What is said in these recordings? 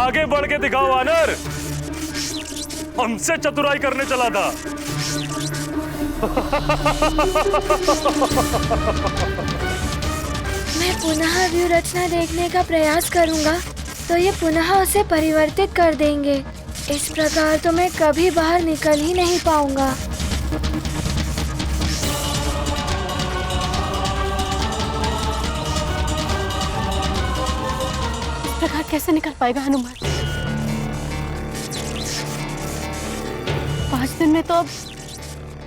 आगे बढ़ के दिखाओ वानर, हमसे चतुराई करने चला था। मैं पुनः व्यूह रचना देखने का प्रयास करूंगा तो ये पुनः उसे परिवर्तित कर देंगे। इस प्रकार तो मैं कभी बाहर निकल ही नहीं पाऊंगा। इस प्रकार कैसे निकल पाएगा हनुमान? 5 दिन में तो अब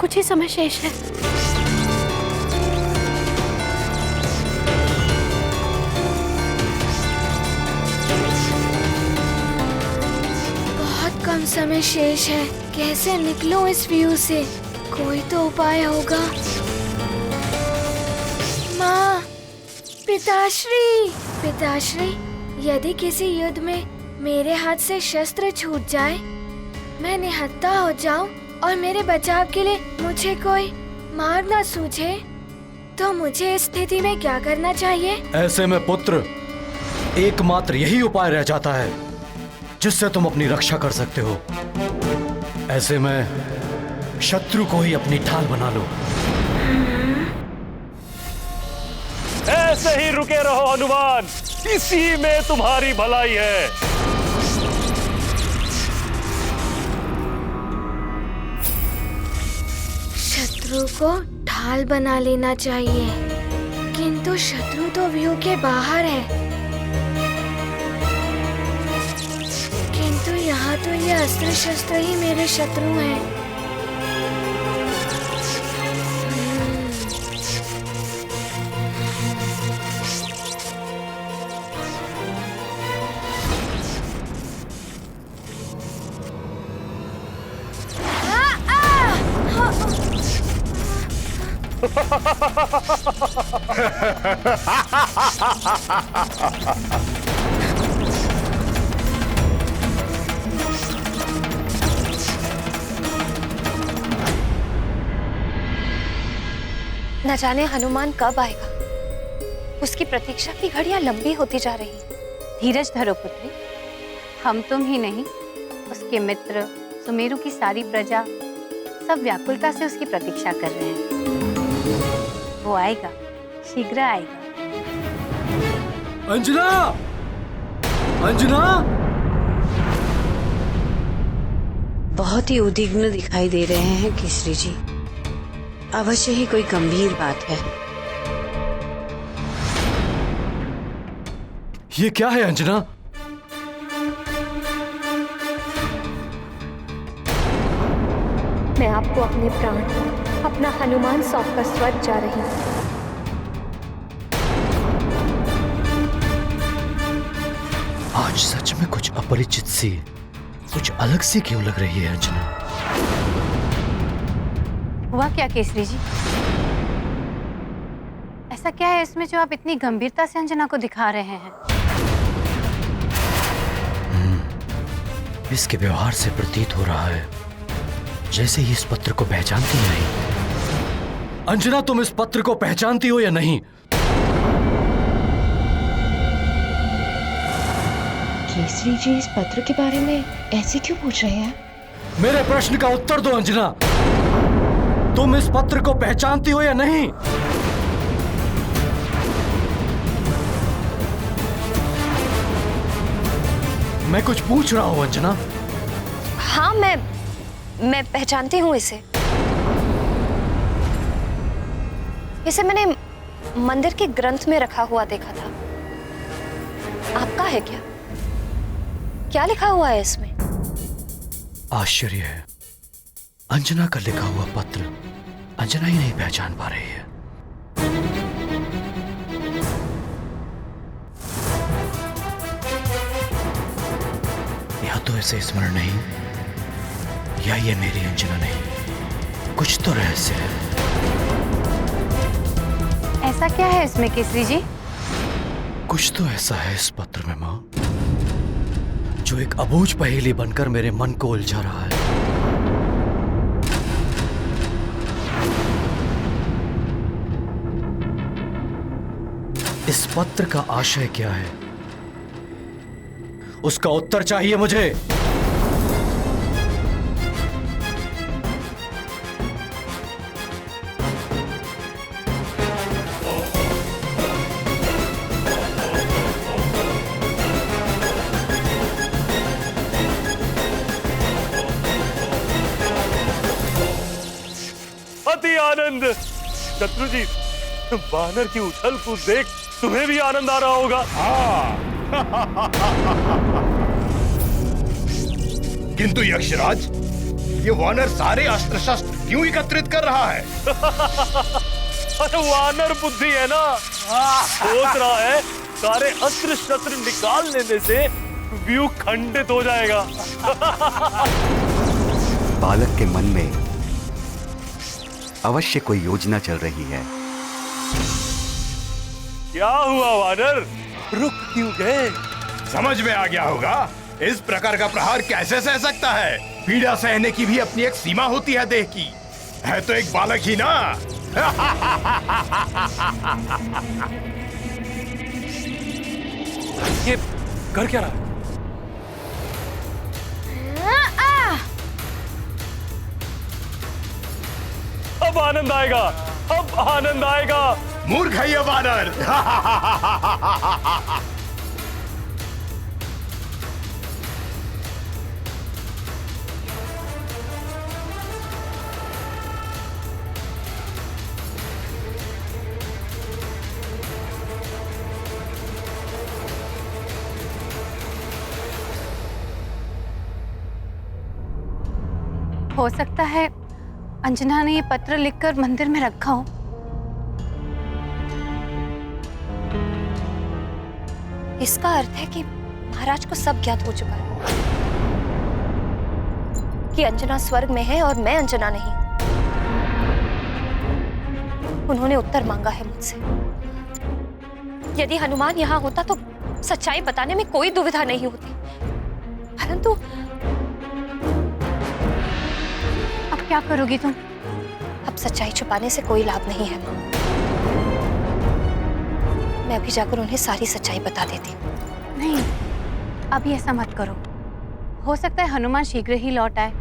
कुछ ही समय शेष है। बहुत कम समय शेष है। कैसे निकलूं इस व्यू से? कोई तो उपाय होगा। माँ, पिताश्री, पिताश्री, यदि किसी युद्ध में मेरे हाथ से शस्त्र छूट जाए, मैं निहत्था हो जाऊं और मेरे बचाव के लिए मुझे कोई मार न सूझे, तो मुझे इस स्थिति में क्या करना चाहिए? ऐसे में पुत्र, एकमात्र यही उपाय रह जाता है जिससे तुम अपनी रक्षा कर सकते हो। ऐसे में शत्रु को ही अपनी ढाल बना लो। ऐसे ही रुके रहो हनुमान, इसी में तुम्हारी भलाई है। शत्रु को ढाल बना लेना चाहिए, किंतु शत्रु तो व्यू के बाहर है। किंतु यहाँ तो ये अस्त्र शस्त्र ही मेरे शत्रु हैं। न जाने हनुमान कब आएगा। उसकी प्रतीक्षा की घड़ियां लंबी होती जा रही। धीरज धरो पुत्री, हम तुम ही नहीं, उसके मित्र, सुमेरु की सारी प्रजा सब व्याकुलता से उसकी प्रतीक्षा कर रहे हैं। वो आएगा, शीघ्र आएगा। अंजना! अंजना! बहुत ही उद्विग्न दिखाई दे रहे हैं केसरी जी। अवश्य ही कोई गंभीर बात है। ये क्या है अंजना? मैं आपको अपने प्राण, अपना हनुमान सौंपकर स्वर्ग जा रही हूँ। आज सच में कुछ अपरिचित सी, कुछ अलग सी क्यों लग रही है अंजना? हुआ क्या केसरी जी? ऐसा क्या है इसमें जो आप इतनी गंभीरता से अंजना को दिखा रहे हैं? इसके व्यवहार से प्रतीत हो रहा है जैसे ही इस पत्र को पहचानती नहीं। अंजना, तुम इस पत्र को पहचानती हो या नहीं? केसरी जी इस पत्र के बारे में ऐसे क्यों पूछ रहे हैं? मेरे प्रश्न का उत्तर दो अंजना। तुम इस पत्र को पहचानती हो या नहीं? मैं कुछ पूछ रहा हूं अंजना। हाँ, मैं पहचानती हूँ इसे। इसे मैंने मंदिर के ग्रंथ में रखा हुआ देखा था। आपका है क्या? क्या लिखा हुआ है इसमें? आश्चर्य है, अंजना का लिखा हुआ पत्र अंजना ही नहीं पहचान पा रही है। या तो इसे स्मरण नहीं, या ये मेरी अंजना नहीं। कुछ तो रहस्य है। ऐसा क्या है इसमें केसरी जी? कुछ तो ऐसा है इस पत्र में मां, जो एक अबूझ पहेली बनकर मेरे मन को उलझा रहा है। इस पत्र का आशय क्या है उसका उत्तर चाहिए मुझे। अति आनंद। शत्रु जी, वानर की उछल कूद देख तुम्हें भी आनंद आ रहा होगा। किंतु यक्षराज, ये वानर सारे अस्त्र शस्त्र क्यों एकत्रित कर रहा है? अरे वानर बुद्धि है ना, सोच रहा है सारे अस्त्र शस्त्र निकाल लेने से व्यू खंडित हो जाएगा। बालक के मन में अवश्य कोई योजना चल रही है। क्या हुआ वानर, रुक क्यों गए? समझ में आ गया होगा, इस प्रकार का प्रहार कैसे सह सकता है? पीड़ा सहने की भी अपनी एक सीमा होती है देह की। है तो एक बालक ही ना। ये कर क्या रहा है? अब आनंद आएगा, अब आनंद आएगा। मूर्ख है ये वानर। हो सकता है अंजना ने ये पत्र लिखकर मंदिर में रखा हो। इसका अर्थ है कि महाराज को सब ज्ञात हो चुका है कि अंजना स्वर्ग में है और मैं अंजना नहीं। उन्होंने उत्तर मांगा है मुझसे। यदि हनुमान यहाँ होता तो सच्चाई बताने में कोई दुविधा नहीं होती, परंतु अब क्या करोगी तुम? अब सच्चाई छुपाने से कोई लाभ नहीं है माँ। मैं अभी जाकर उन्हें सारी सच्चाई बता देती हूँ। नहीं, अभी ऐसा मत करो। हो सकता है हनुमान शीघ्र ही लौट आए।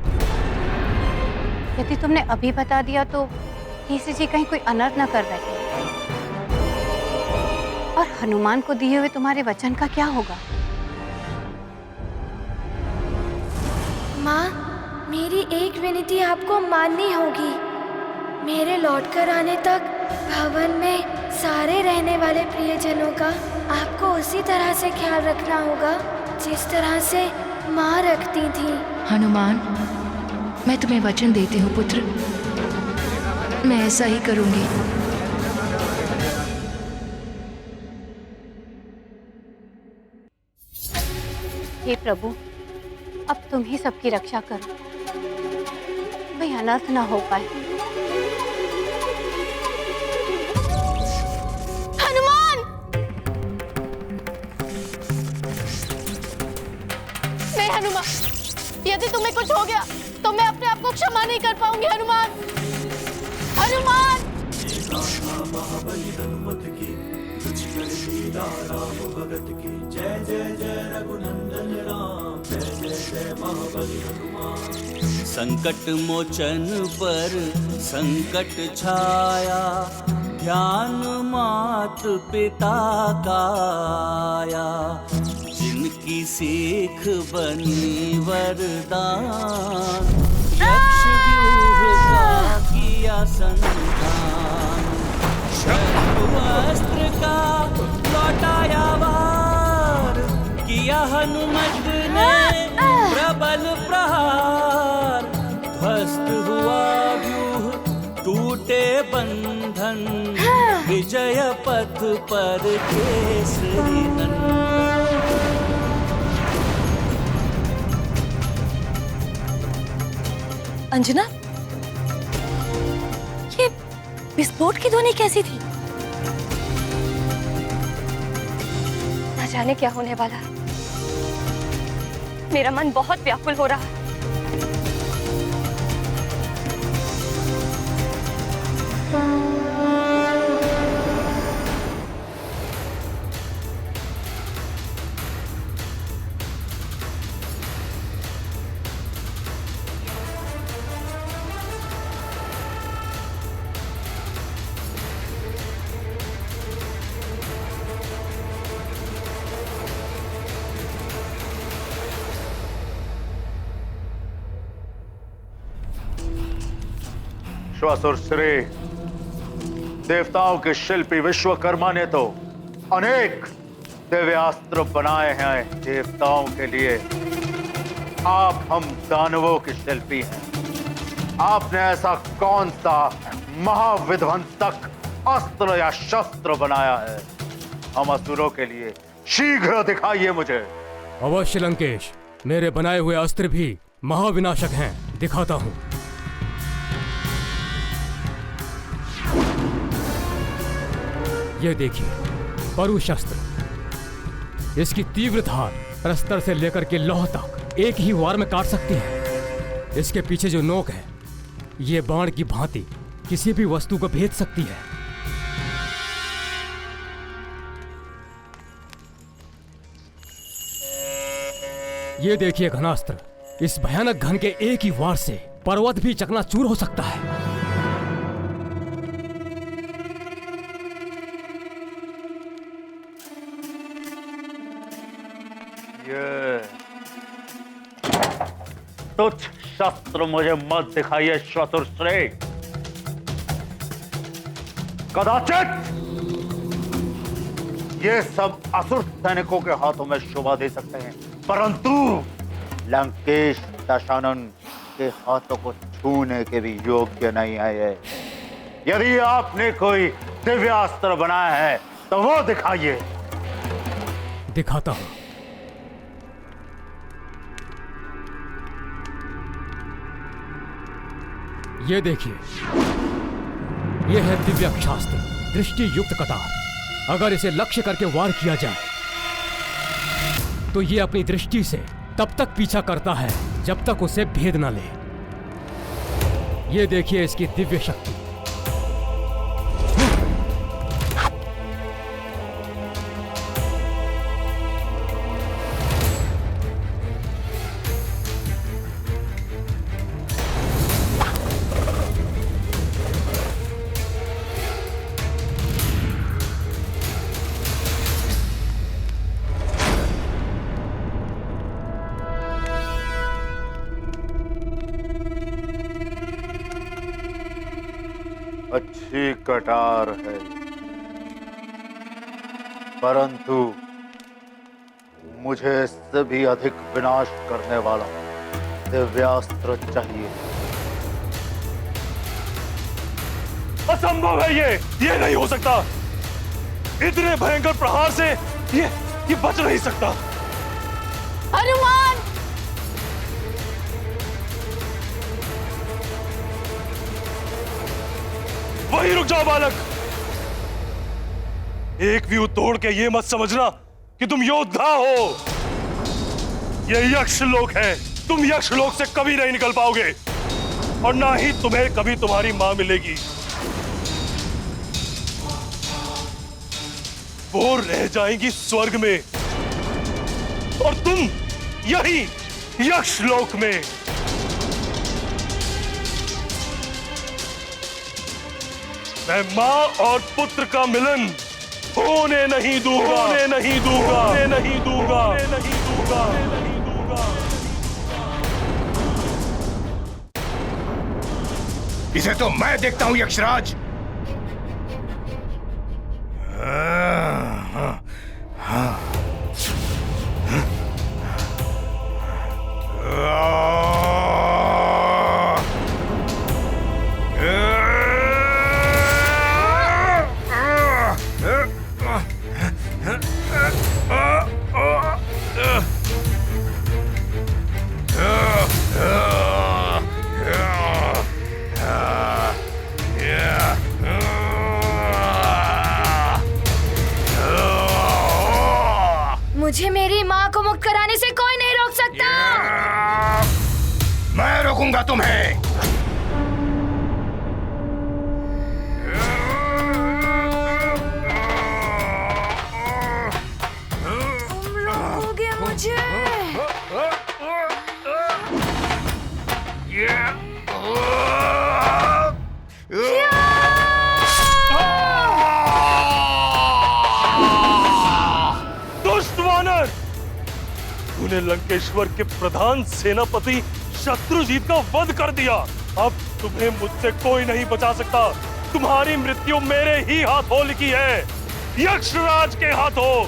यदि तुमने अभी बता दिया तो केसरी जी कहीं कोई अनर्थ न कर बैठे। और हनुमान को दिए हुए तुम्हारे वचन का क्या होगा? माँ, मेरी एक विनती आपको माननी होगी। मेरे लौटकर आने तक भवन में सारे रहने वाले प्रियजनों का आपको उसी तरह से ख्याल रखना होगा जिस तरह से माँ रखती थी। हनुमान, मैं तुम्हें वचन देती हूँ पुत्र, मैं ऐसा ही करूँगी। हे प्रभु, अब तुम ही सबकी रक्षा करो, कोई अनर्थ ना हो पाए। हनुमान! नहीं हनुमान, यदि तुम्हें कुछ हो गया तो मैं अपने आप को क्षमा नहीं कर पाऊंगी। हनुमान, हनुमान! संकट मोचन पर संकट छाया, ध्यान मात पिता का आया। जिनकी सीख बनी वरदान, यक्ष व्यूह का किया संधान। शत्रु अस्त्र का लौटाया वार, किया हनुमत ने प्रबल प्रहार। ध्वस्त हुआ व्यूह, टूटे बंधन, विजय पथ पर केसरी नंदन। अंजना, ये विस्फोट की ध्वनि कैसी थी? ना जाने क्या होने वाला है। मेरा मन बहुत व्याकुल हो रहा है। श्वासुर श्री, देवताओं के शिल्पी विश्वकर्मा ने तो अनेक दिव्यास्त्र बनाए हैं देवताओं के लिए। आप हम दानवों के शिल्पी हैं। आपने ऐसा कौन सा महाविध्वंसक अस्त्र या शस्त्र बनाया है हम असुरों के लिए? शीघ्र दिखाइए मुझे। अवश्य लंकेश, मेरे बनाए हुए अस्त्र भी महाविनाशक हैं, दिखाता हूं। ये देखिए परुशस्त्र। इसकी तीव्र धार प्रस्तर से लेकर के लौह तक एक ही वार में काट सकती है। इसके पीछे जो नोक है, ये बाण की भांति किसी भी वस्तु को भेद सकती है। ये देखिए घनास्त्र। इस भयानक घन के एक ही वार से पर्वत भी चकनाचूर हो सकता है। ये तुच्छ शस्त्र मुझे मत दिखाइए श्वासुर श्री। कदाचित ये सब असुर सैनिकों के हाथों में शोभा दे सकते हैं, परंतु लंकेश दशानन के हाथों को छूने के भी योग्य नहीं है ये। यदि आपने कोई दिव्यास्त्र बनाया है तो वो दिखाइए। दिखाता हूं। ये देखिए, ये है दिव्यास्त्र दृष्टि युक्त कटार। अगर इसे लक्ष्य करके वार किया जाए तो ये अपनी दृष्टि से तब तक पीछा करता है जब तक उसे भेद न ले। ये देखिए इसकी दिव्य शक्ति। अच्छी कटार है, परंतु मुझे इससे भी अधिक विनाश करने वाला दिव्यास्त्र चाहिए। असंभव है ये नहीं हो सकता। इतने भयंकर प्रहार से ये बच नहीं सकता। हनुमान! वहीं रुक जाओ बालक। एक व्यू तोड़ के ये मत समझना कि तुम योद्धा हो। ये यक्ष लोक है। तुम यक्ष लोक से कभी नहीं निकल पाओगे और ना ही तुम्हें कभी तुम्हारी मां मिलेगी। वो रह जाएंगी स्वर्ग में और तुम यही यक्ष लोक में। मैं मां और पुत्र का मिलन होने नहीं दूंगा, होने नहीं दूंगा, होने नहीं दूंगा, होने नहीं दूंगा, होने नहीं दूंगा। इसे तो मैं देखता हूं यक्षराज। मुझे मेरी माँ को मुक्त कराने से कोई नहीं रोक सकता। मैं रोकूंगा तुम्हें। तुम रोकोगे मुझे? तूने लंकेश्वर के प्रधान सेनापति शत्रुजीत का वध कर दिया। अब तुम्हें मुझसे कोई नहीं बचा सकता। तुम्हारी मृत्यु मेरे ही हाथों लिखी है, यक्षराज के हाथों।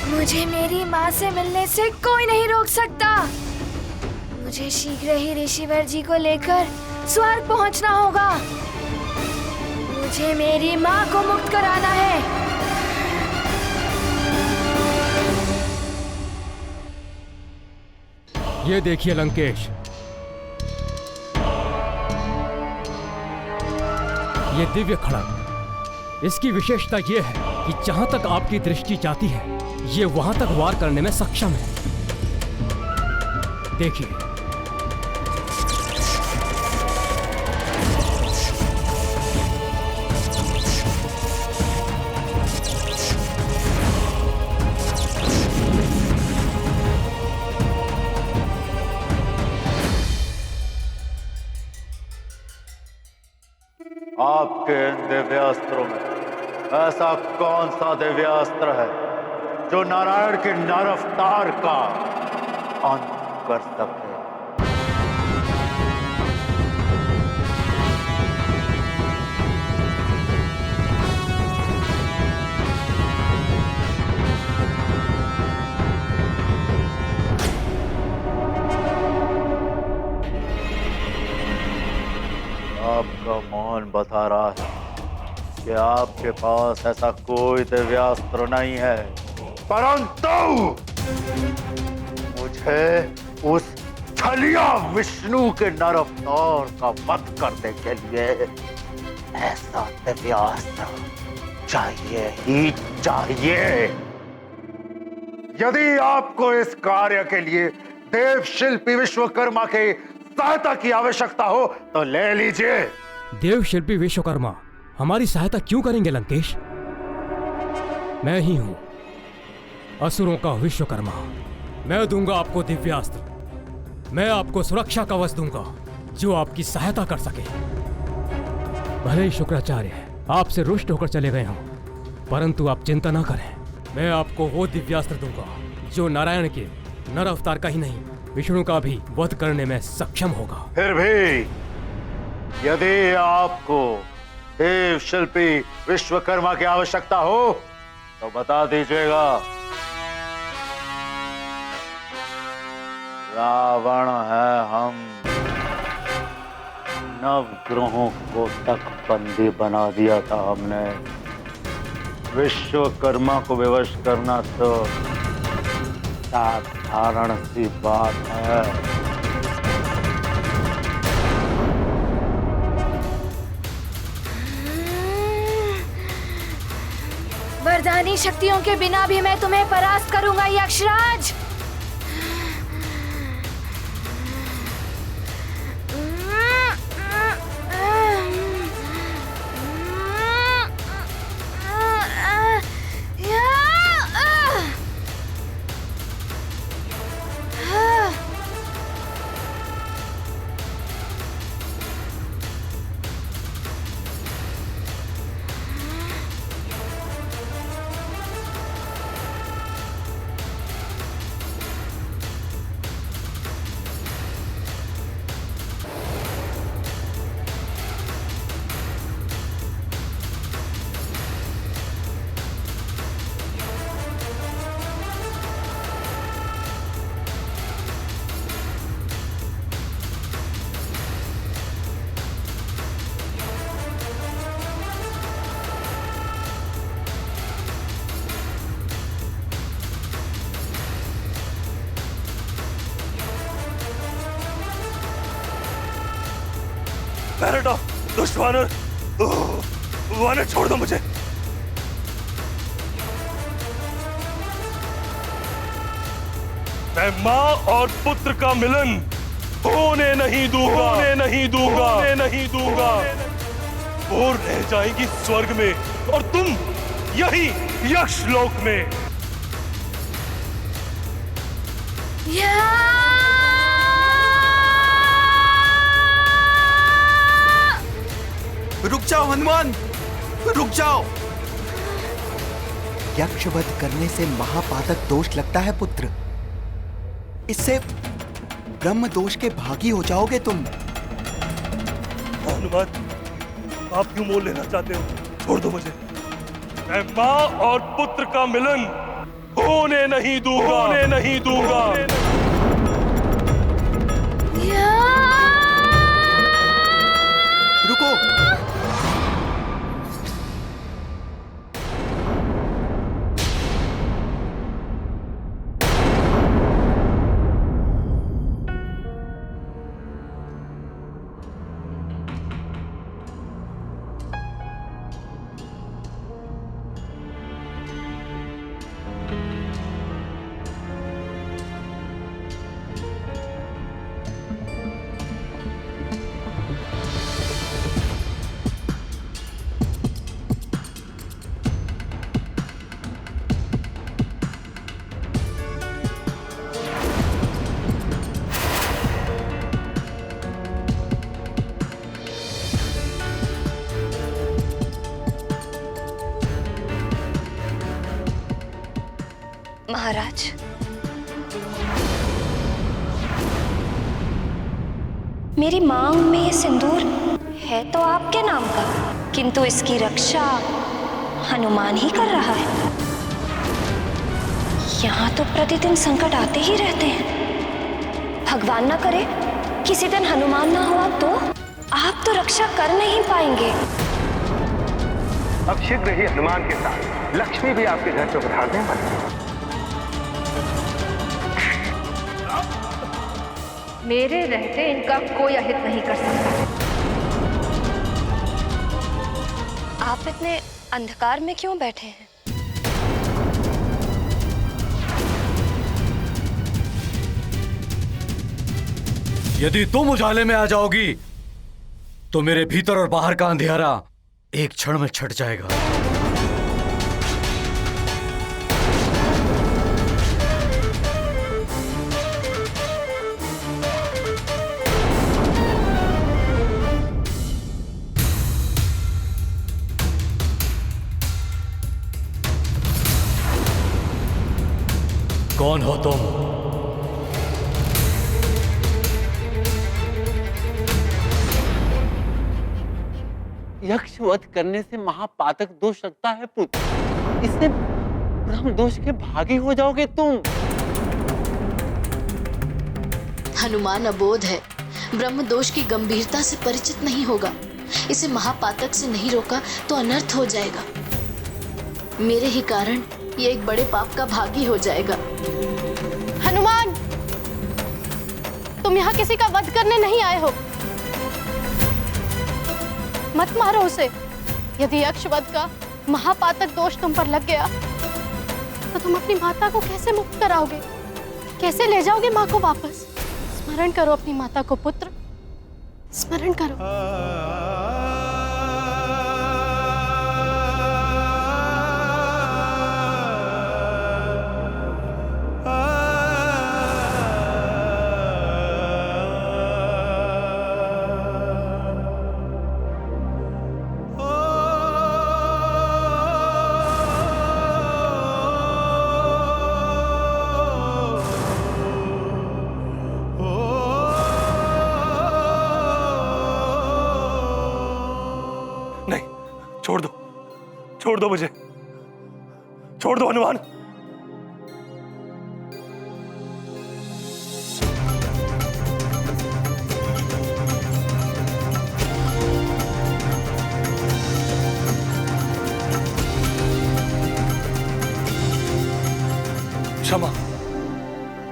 मुझे मेरी माँ से मिलने से कोई नहीं रोक सकता। मुझे शीघ्र ही ऋषिवर जी को लेकर स्वर्ग पहुँचना होगा। मुझे मेरी माँ को मुक्त कराना है। ये देखिए लंकेश, ये दिव्य खड़ग। इसकी विशेषता ये है कि जहां तक आपकी दृष्टि जाती है, ये वहां तक वार करने में सक्षम है। देखिए, आपके इन दिव्यास्त्रों में ऐसा कौन सा दिव्यास्त्र है जो नारायण के नर अवतार का अंत कर सके? आपका मौन बता रहा है कि आपके पास ऐसा कोई दिव्यास्त्र नहीं है, परंतु मुझे उस छलिया विष्णु के नर अवतार का वध करने के लिए ऐसा दिव्यास्त्र चाहिए ही चाहिए। यदि आपको इस कार्य के लिए देव शिल्पी विश्वकर्मा के सहायता की आवश्यकता हो तो ले लीजिए। देव शिल्पी विश्वकर्मा हमारी सहायता क्यों करेंगे लंकेश? मैं ही हूं असुरों का विश्वकर्मा। मैं दूंगा आपको दिव्यास्त्र। मैं आपको सुरक्षा कवच दूंगा जो आपकी सहायता कर सके। भले ही शुक्राचार्य आपसे रुष्ट होकर चले गए हों, परंतु आप चिंता ना करें। मैं आपको वो दिव्यास्त्र दूंगा जो नारायण के नर अवतार का ही नहीं, विष्णु का भी वध करने में सक्षम होगा। फिर भी यदि आपको देव शिल्पी विश्वकर्मा की आवश्यकता हो तो बता दीजिएगा। रावण है हम, नवग्रहों को तक बंदी बना दिया था हमने। विश्वकर्मा को विवश करना तो साधारण सी बात है। वरदानी शक्तियों के बिना भी मैं तुम्हें परास्त करूंगा यक्षराज। पैरेटो, दुष्ट वानर, वानर छोड़ दो मुझे। मैं माँ और पुत्र का मिलन होने नहीं दूंगा, होने नहीं दूंगा, होने नहीं दूंगा। वो रह जाएंगी स्वर्ग में और तुम यही यक्ष लोक में। रुक जाओ हनुमान, रुक जाओ। यक्षवध करने से महापातक दोष लगता है पुत्र। इससे ब्रह्म दोष के भागी हो जाओगे तुम। हनुमान, आप क्यों मोल लेना चाहते हो? छोड़ दो मुझे। मैं माँ और पुत्र का मिलन होने नहीं दूंगा, होने नहीं दूंगा। रुको। महाराज, मेरी मांग में ये सिंदूर है तो आपके नाम का, किंतु इसकी रक्षा हनुमान ही कर रहा है। यहाँ तो प्रतिदिन संकट आते ही रहते हैं। भगवान ना करे किसी दिन हनुमान ना हुआ तो आप तो रक्षा कर नहीं पाएंगे। अब शीघ्र ही हनुमान के साथ लक्ष्मी भी आपके घर से पधारने वाली है। मेरे रहते इनका कोई अहित नहीं कर सकता। आप इतने अंधकार में क्यों बैठे हैं? यदि तुम उजाले में आ जाओगी तो मेरे भीतर और बाहर का अंधेरा एक क्षण में छट जाएगा। कौन हो तुम? यक्ष वध करने से महापातक दोष लगता है पुत्र। इससे ब्रह्म दोष के भागी हो जाओगे तुम। हनुमान अबोध है, ब्रह्म दोष की गंभीरता से परिचित नहीं होगा। इसे महापातक से नहीं रोका तो अनर्थ हो जाएगा। मेरे ही कारण ये एक बड़े पाप का भागी हो जाएगा। हनुमान, तुम यहाँ किसी का वध करने नहीं आए हो। मत मारो उसे। यदि यक्ष वध का महापातक दोष तुम पर लग गया तो तुम अपनी माता को कैसे मुक्त कराओगे? कैसे ले जाओगे माँ को वापस? स्मरण करो अपनी माता को पुत्र, स्मरण करो। छोड़ दो मुझे, छोड़ दो हनुमान। क्षमा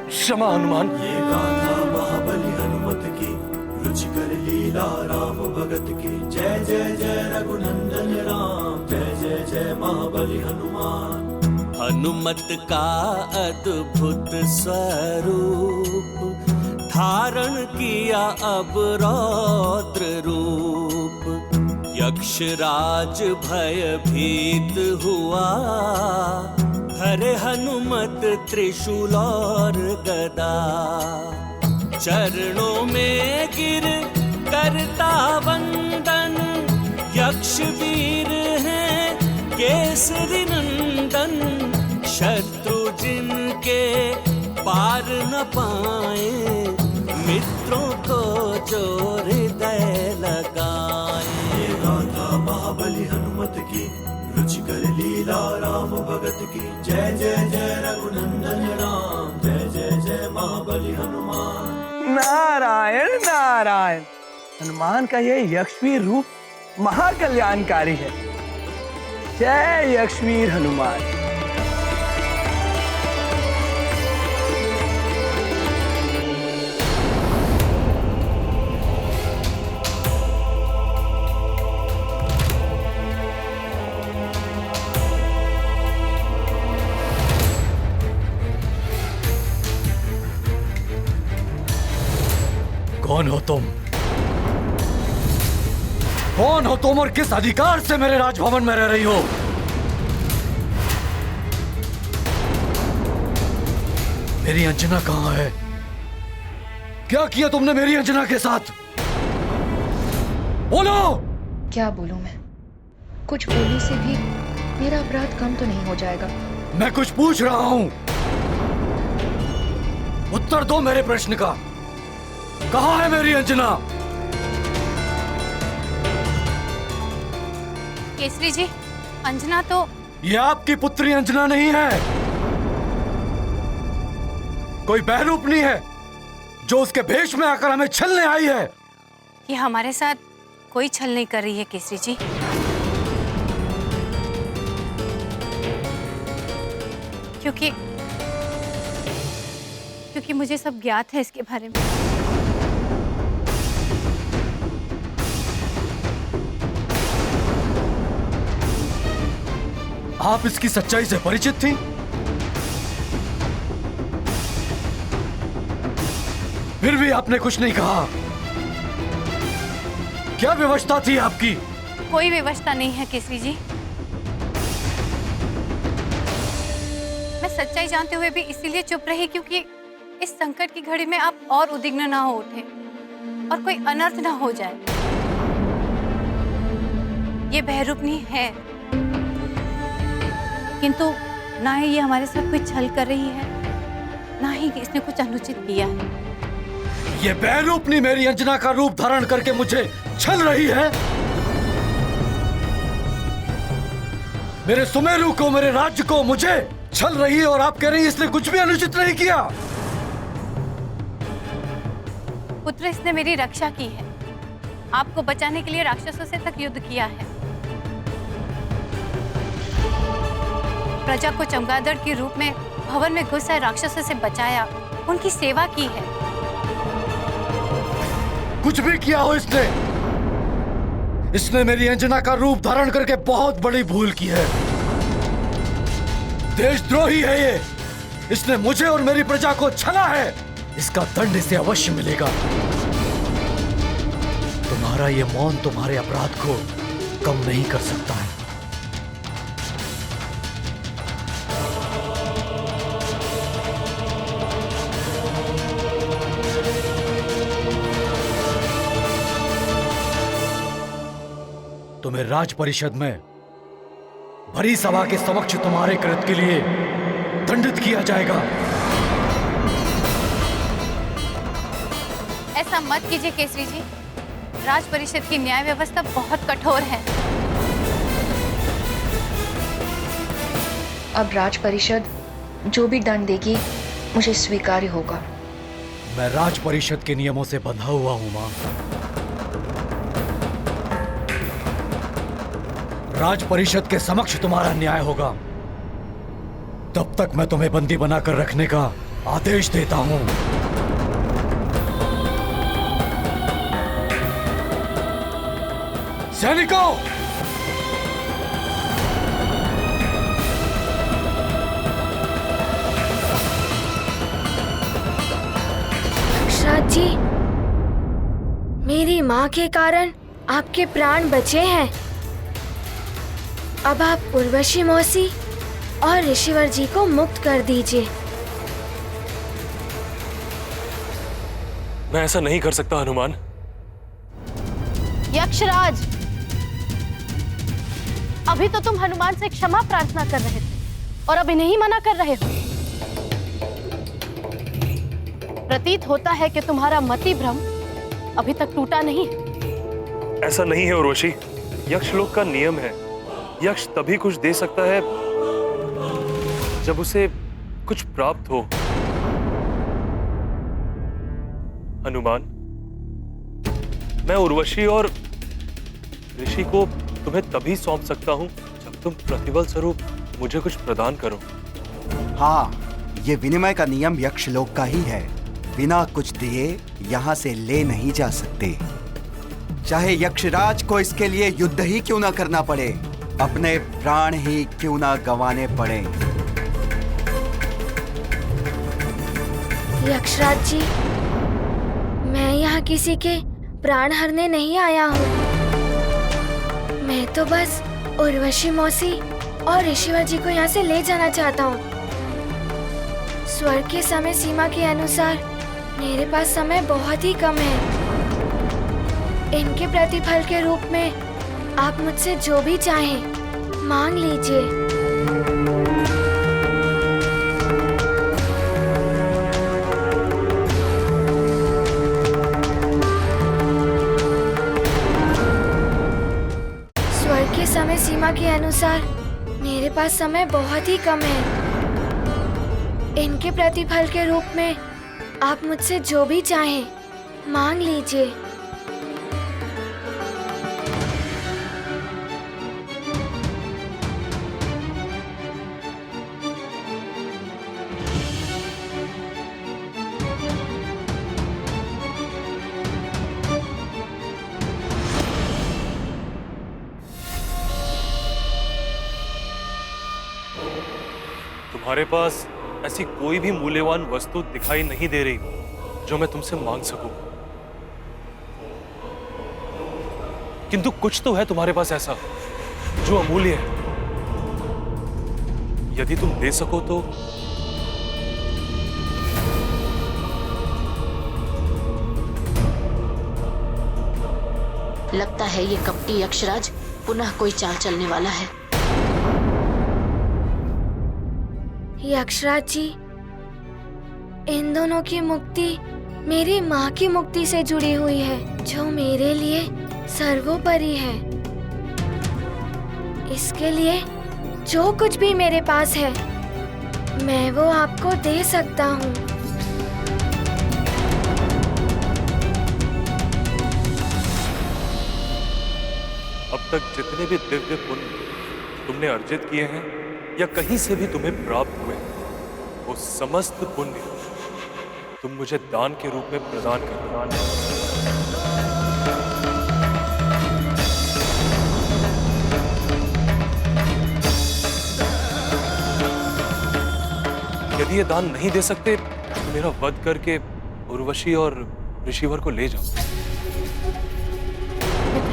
क्षमा हनुमान। ये गाथा महाबली हनुमत की, रुचिकर लीला राम भगत की। जय जय जय रघुनंदन राम, जय जय जय महाबली हनुमान। हनुमत का अद्भुत स्वरूप, धारण किया अब रौद्र रूप। यक्षराज भयभीत हुआ, धरे हनुमत त्रिशूल और गदा। चरणों में गिर करता वंदन, यक्ष वीर हैं केसरी नंदन। शत्रु जिनके पार न पाए, मित्रों को जो हृदय लगाए। ये गाथा महाबली हनुमत की, रुचिकर लीला राम भगत की। जय जय जय रघुनंदन राम, जय जय जय महाबली हनुमान। नारायण नारायण, हनुमान का ये यक्षवीर रूप महाकल्याणकारी है। जय यक्षवीर हनुमान। कौन हो तुम? कौन हो तुम और किस अधिकार से मेरे राजभवन में रह रही हो? मेरी अंजना कहां है? क्या किया तुमने मेरी अंजना के साथ? बोलो। क्या बोलूं मैं? कुछ बोलने से भी मेरा अपराध कम तो नहीं हो जाएगा। मैं कुछ पूछ रहा हूं, उत्तर दो मेरे प्रश्न का। कहां है मेरी अंजना? केसरी जी, अंजना तो... ये आपकी पुत्री अंजना नहीं है, कोई बहरूपनी है जो उसके भेष में आकर हमें छलने आई है। ये हमारे साथ कोई छल नहीं कर रही है केसरी जी। क्योंकि मुझे सब ज्ञात है इसके बारे में। आप इसकी सच्चाई से परिचित थी? फिर भी आपने कुछ नहीं कहा। क्या व्यवस्था थी आपकी? कोई व्यवस्था नहीं है केसरी जी। मैं सच्चाई जानते हुए भी इसीलिए चुप रही क्योंकि इस संकट की घड़ी में आप और उद्विग्न ना हो उठे और कोई अनर्थ ना हो जाए। ये बहरूपनी है, किंतु ना ही ये हमारे साथ कोई छल कर रही है, ना ही इसने कुछ अनुचित किया है। ये बहरूपनी मेरी अंजना का रूप धारण करके मुझे छल रही है। मेरे सुमेरु को, मेरे राज्य को मुझे छल रही है और आप कह रही हैं इसने कुछ भी अनुचित नहीं किया। पुत्र, इसने मेरी रक्षा की है। आपको बचाने के लिए राक्षसों से तक युद्ध किया है। प्रजा को चमगादड़ के रूप में भवन में घुस आए राक्षसों से बचाया, उनकी सेवा की है। कुछ भी किया हो इसने मेरी अंजना का रूप धारण करके बहुत बड़ी भूल की है। देशद्रोही है ये। इसने मुझे और मेरी प्रजा को छला है। इसका दंड इसे अवश्य मिलेगा। तुम्हारा ये मौन तुम्हारे अपराध को कम नहीं कर सकता है। तुम्हें राज परिषद में भरी सभा के समक्ष तुम्हारे कृत्य के लिए दंडित किया जाएगा। ऐसा मत कीजिए केसरी जी। राज परिषद की न्याय व्यवस्था बहुत कठोर है। अब राज परिषद जो भी दंड देगी मुझे स्वीकार्य होगा। मैं राज परिषद के नियमों से बंधा हुआ हूं मां। राज परिषद के समक्ष तुम्हारा न्याय होगा। तब तक मैं तुम्हें बंदी बनाकर रखने का आदेश देता हूं। सैनिकों, दशरथ जी, मेरी माँ के कारण आपके प्राण बचे हैं। अब आप उर्वशी मौसी और ऋषिवर जी को मुक्त कर दीजिए। मैं ऐसा नहीं कर सकता हनुमान। यक्षराज, अभी तो तुम हनुमान से क्षमा प्रार्थना कर रहे थे और अब इन्हें ही मना कर रहे हो। प्रतीत होता है कि तुम्हारा मति भ्रम अभी तक टूटा नहीं है। ऐसा नहीं है उर्वशी, यक्षलोक का नियम है, यक्ष तभी कुछ दे सकता है जब उसे कुछ प्राप्त हो। हनुमान, मैं उर्वशी और ऋषि को तुम्हें तभी सौंप सकता हूं जब तुम प्रतिबल स्वरूप मुझे कुछ प्रदान करो। हाँ, ये विनिमय का नियम यक्षलोक का ही है। बिना कुछ दिए यहाँ से ले नहीं जा सकते, चाहे यक्षराज को इसके लिए युद्ध ही क्यों ना करना पड़े, अपने प्राण ही क्यों ना गंवाने पड़े। यक्षराज जी, मैं यहाँ किसी के प्राण हरने नहीं आया हूँ। मैं तो बस उर्वशी मौसी और ऋषिवर जी को यहाँ से ले जाना चाहता हूँ। स्वर्ग के समय सीमा के अनुसार मेरे पास समय बहुत ही कम है। इनके प्रतिफल के रूप में आप मुझसे जो भी चाहें मांग लीजिए। स्वर्ग के समय सीमा के अनुसार मेरे पास समय बहुत ही कम है। इनके प्रतिफल के रूप में आप मुझसे जो भी चाहें मांग लीजिए। तुम्हारे पास ऐसी कोई भी मूल्यवान वस्तु दिखाई नहीं दे रही जो मैं तुमसे मांग सकूं, किंतु कुछ तो है तुम्हारे पास ऐसा जो अमूल्य है। यदि तुम दे सको तो लगता है ये कपटी यक्षराज पुनः कोई चाल चलने वाला है। यक्षराज जी, इन दोनों की मुक्ति मेरी माँ की मुक्ति से जुड़ी हुई है, जो मेरे लिए सर्वोपरि है। इसके लिए जो कुछ भी मेरे पास है मैं वो आपको दे सकता हूँ। अब तक जितने भी दिव्य पुण्य तुमने अर्जित किए हैं या कहीं से भी तुम्हें प्राप्त हुए, वो समस्त पुण्य तुम मुझे दान के रूप में प्रदान कर। यदि ये दान नहीं दे सकते तो मेरा वध करके उर्वशी और ऋषिवर को ले जाओ।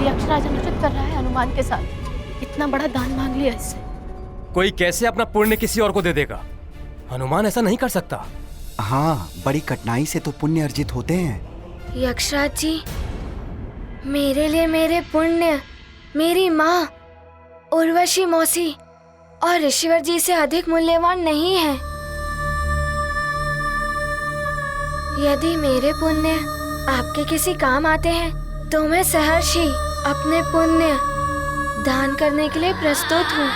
यक्षराज अनुचित कर रहा है हनुमान के साथ। इतना बड़ा दान मांग लिया इससे। कोई कैसे अपना पुण्य किसी और को दे देगा? हनुमान ऐसा नहीं कर सकता। हाँ, बड़ी कठिनाई से तो पुण्य अर्जित होते हैं। यक्षराज जी, मेरे लिए मेरे पुण्य मेरी माँ उर्वशी मौसी और ऋषिवर जी से अधिक मूल्यवान नहीं है। यदि मेरे पुण्य आपके किसी काम आते हैं तो मैं सहर्ष ही अपने पुण्य दान करने के लिए प्रस्तुत हूँ।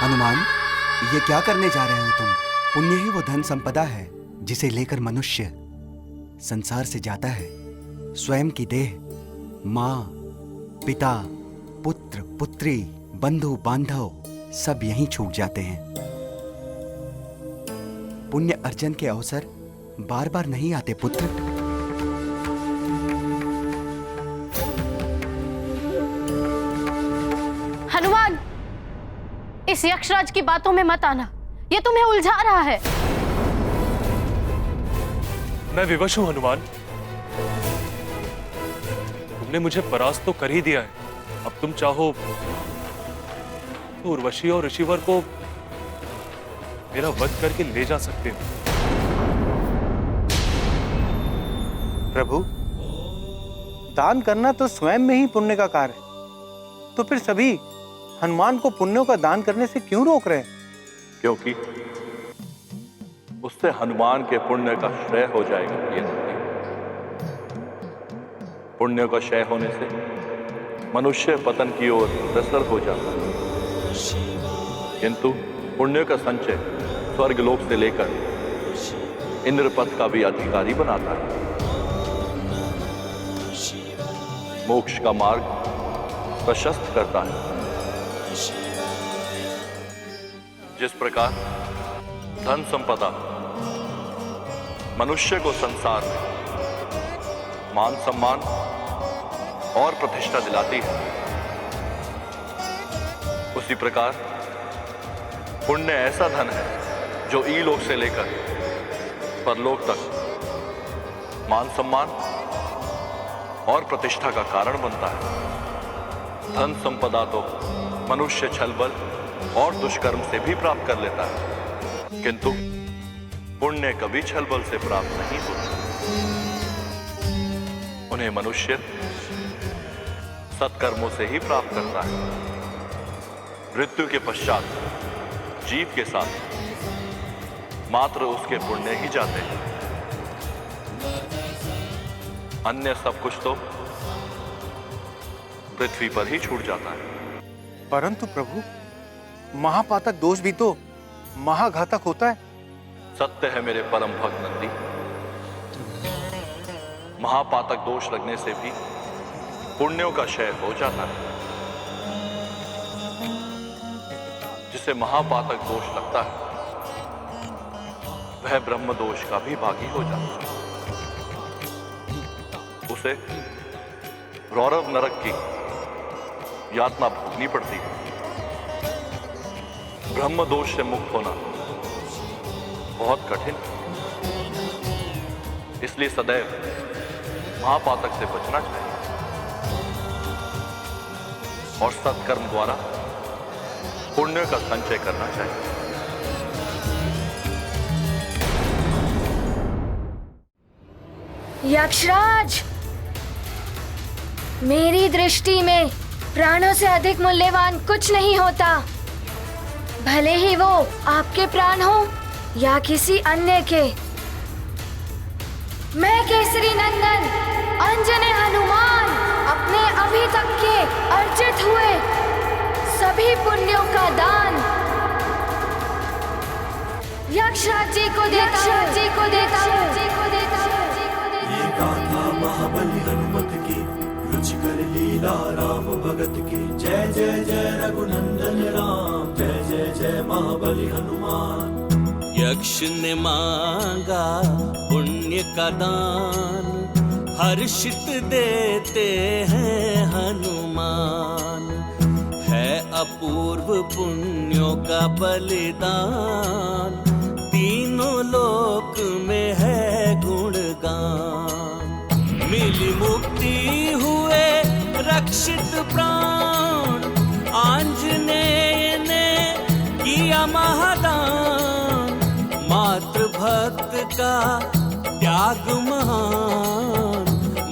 हनुमान, ये क्या करने जा रहे हो तुम? पुण्य ही वो धन संपदा है जिसे लेकर मनुष्य संसार से जाता है। स्वयं की देह, माँ, पिता, पुत्र, पुत्री, बंधु, बांधव सब यहीं छूट जाते हैं। पुण्य अर्जन के अवसर बार बार नहीं आते पुत्र। हनुमान, इस यक्षराज की बातों में मत आना, ये तुम्हें उलझा रहा है। मैं विवश हूं हनुमान, तुमने मुझे परास्त तो कर ही दिया है, अब तुम चाहो तो उर्वशी और ऋषिवर को मेरा वध करके ले जा सकते हो। प्रभु, दान करना तो स्वयं में ही पुण्य का कार्य है, तो फिर सभी हनुमान को पुण्यों का दान करने से क्यों रोक रहे हैं? क्योंकि उससे हनुमान के पुण्य का क्षय हो जाएगा। पुण्य का क्षय होने से मनुष्य पतन की ओर अग्रसर हो जाता है, किंतु पुण्य का संचय स्वर्गलोक से लेकर इंद्रपद का भी अधिकारी बनाता है। मोक्ष का मार्ग प्रशस्त करता है। जिस प्रकार धन संपदा मनुष्य को संसार में मान सम्मान और प्रतिष्ठा दिलाती है, उसी प्रकार पुण्य ऐसा धन है जो ईलोक से लेकर परलोक तक मान सम्मान और प्रतिष्ठा का कारण बनता है। धन संपदा तो मनुष्य छल बल और दुष्कर्म से भी प्राप्त कर लेता है, किंतु पुण्य कभी छल बल से प्राप्त नहीं होता। उन्हें मनुष्य सत्कर्मों से ही प्राप्त करता है। मृत्यु के पश्चात जीव के साथ मात्र उसके पुण्य ही जाते हैं, अन्य सब कुछ तो पृथ्वी पर ही छूट जाता है। परंतु प्रभु, महापातक दोष भी तो महाघातक होता है। सत्य है मेरे परम भक्त नंदी, महापातक दोष लगने से भी पुण्यों का क्षय हो जाता है। जिसे महापातक दोष लगता है वह ब्रह्म दोष का भी भागी हो जाता है। उसे रौरव नरक की यातना भोगनी पड़ती है। ब्रह्म दोष से मुक्त होना बहुत कठिन है, इसलिए सदैव महापातक से बचना चाहिए और सत्कर्म द्वारा पुण्य का संचय करना चाहिए। यक्षराज, मेरी दृष्टि में प्राणों से अधिक मूल्यवान कुछ नहीं होता, भले ही वो आपके प्राण हो या किसी अन्य के। मैं केसरी नंदन अंजने हनुमान अपने अभी तक के अर्जित हुए सभी पुण्यों का दान यक्षराज जी को देता हूं। ये गाथा महाबली हनुमत की, रुचिकर लीला राम भगत की। जय जय जय रघुनंदन राम, जय जय जय महाबली हनुमान। यक्ष ने मांगा पुण्य का दान, हर्षित देते हैं हनुमान। है अपूर्व पुण्यों का बलिदान, तीनों लोक में है गुणगान। मिली मुक्ति हुए रक्षित प्राण, आंजनेय ने किया महादान। मातृ भक्त का त्याग महान,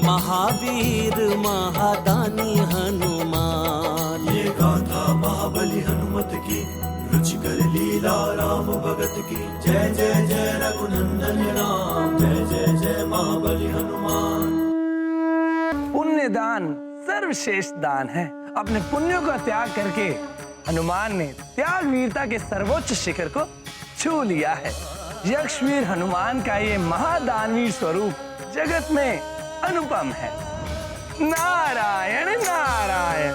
महावीर महादानी हनुमान। ये गाथा महाबली हनुमत की, रुचिकर लीला राम भगत की। जय जय जय रघुनंदन राम, जय जय जय महाबली हनुमान। पुण्य दान सर्वश्रेष्ठ दान है। अपने पुण्यों का त्याग करके हनुमान ने त्याग वीरता के सर्वोच्च शिखर को छू लिया है। यक्षवीर हनुमान का ये महादानवीर स्वरूप जगत में अनुपम है। नारायण नारायण।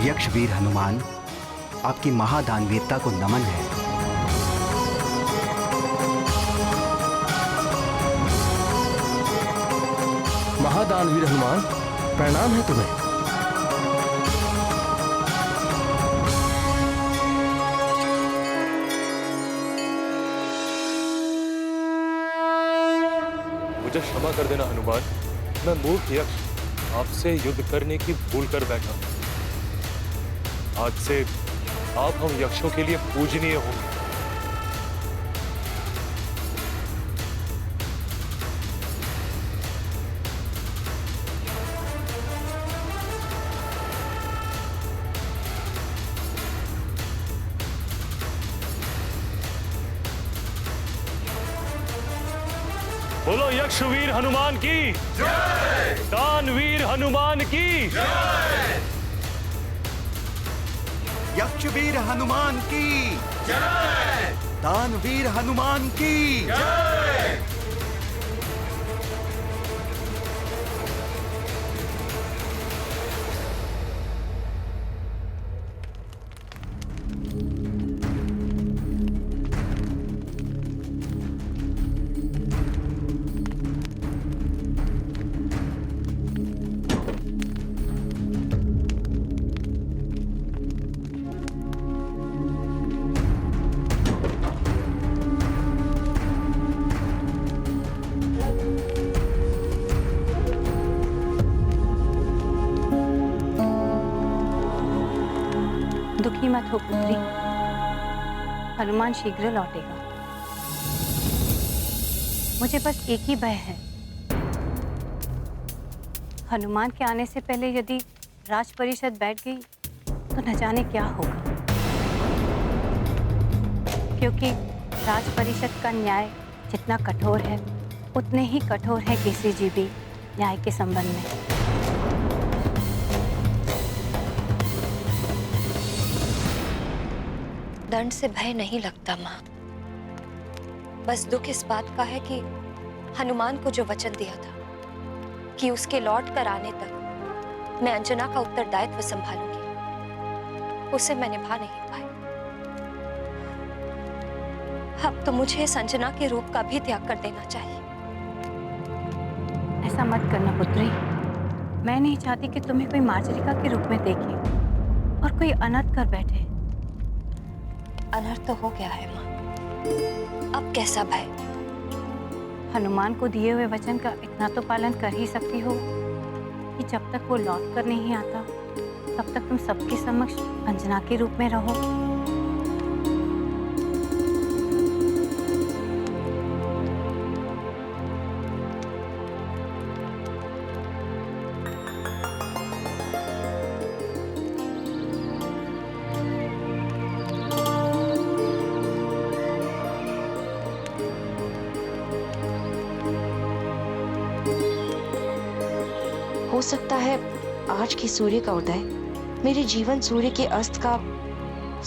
यक्षवीर हनुमान, आपकी महादानवीरता को नमन है। महादानवीर हनुमान, प्रणाम है तुम्हें। मुझे क्षमा कर देना हनुमान। मैं मूर्ख यक्ष आपसे युद्ध करने की भूल कर बैठा। आज से आप हम यक्षों के लिए पूजनीय होंगे। बोलो यक्षवीर हनुमान की जय। दानवीर हनुमान की जय। यक्षवीर हनुमान की जय। दानवीर हनुमान की जय। दुखी मत हो पुत्री, हनुमान शीघ्र लौटेगा। मुझे बस एक ही भय है, हनुमान के आने से पहले यदि राज परिषद बैठ गई तो न जाने क्या होगा। क्योंकि राज परिषद का न्याय जितना कठोर है उतने ही कठोर है केसरी जी भी न्याय के संबंध में। दंड से भय नहीं लगता माँ, बस दुख इस बात का है कि हनुमान को जो वचन दिया था कि उसके लौट कर आने तक मैं अंजना का उत्तरदायित्व संभालूंगी, उसे मैं निभा नहीं पाई। अब तो मुझे इस अंजना के रूप का भी त्याग कर देना चाहिए। ऐसा मत करना पुत्री, मैं नहीं चाहती कि तुम्हें कोई मार्जरिका के रूप में देखे और कोई अनर्थ कर बैठे। अनर्थ तो हो गया है माँ, अब कैसा भय? हनुमान को दिए हुए वचन का इतना तो पालन कर ही सकती हो कि जब तक वो लौट कर नहीं आता तब तक तुम सबके समक्ष अंजना के रूप में रहो। हो सकता है आज की सूर्य का उदय मेरे जीवन सूर्य के अस्त का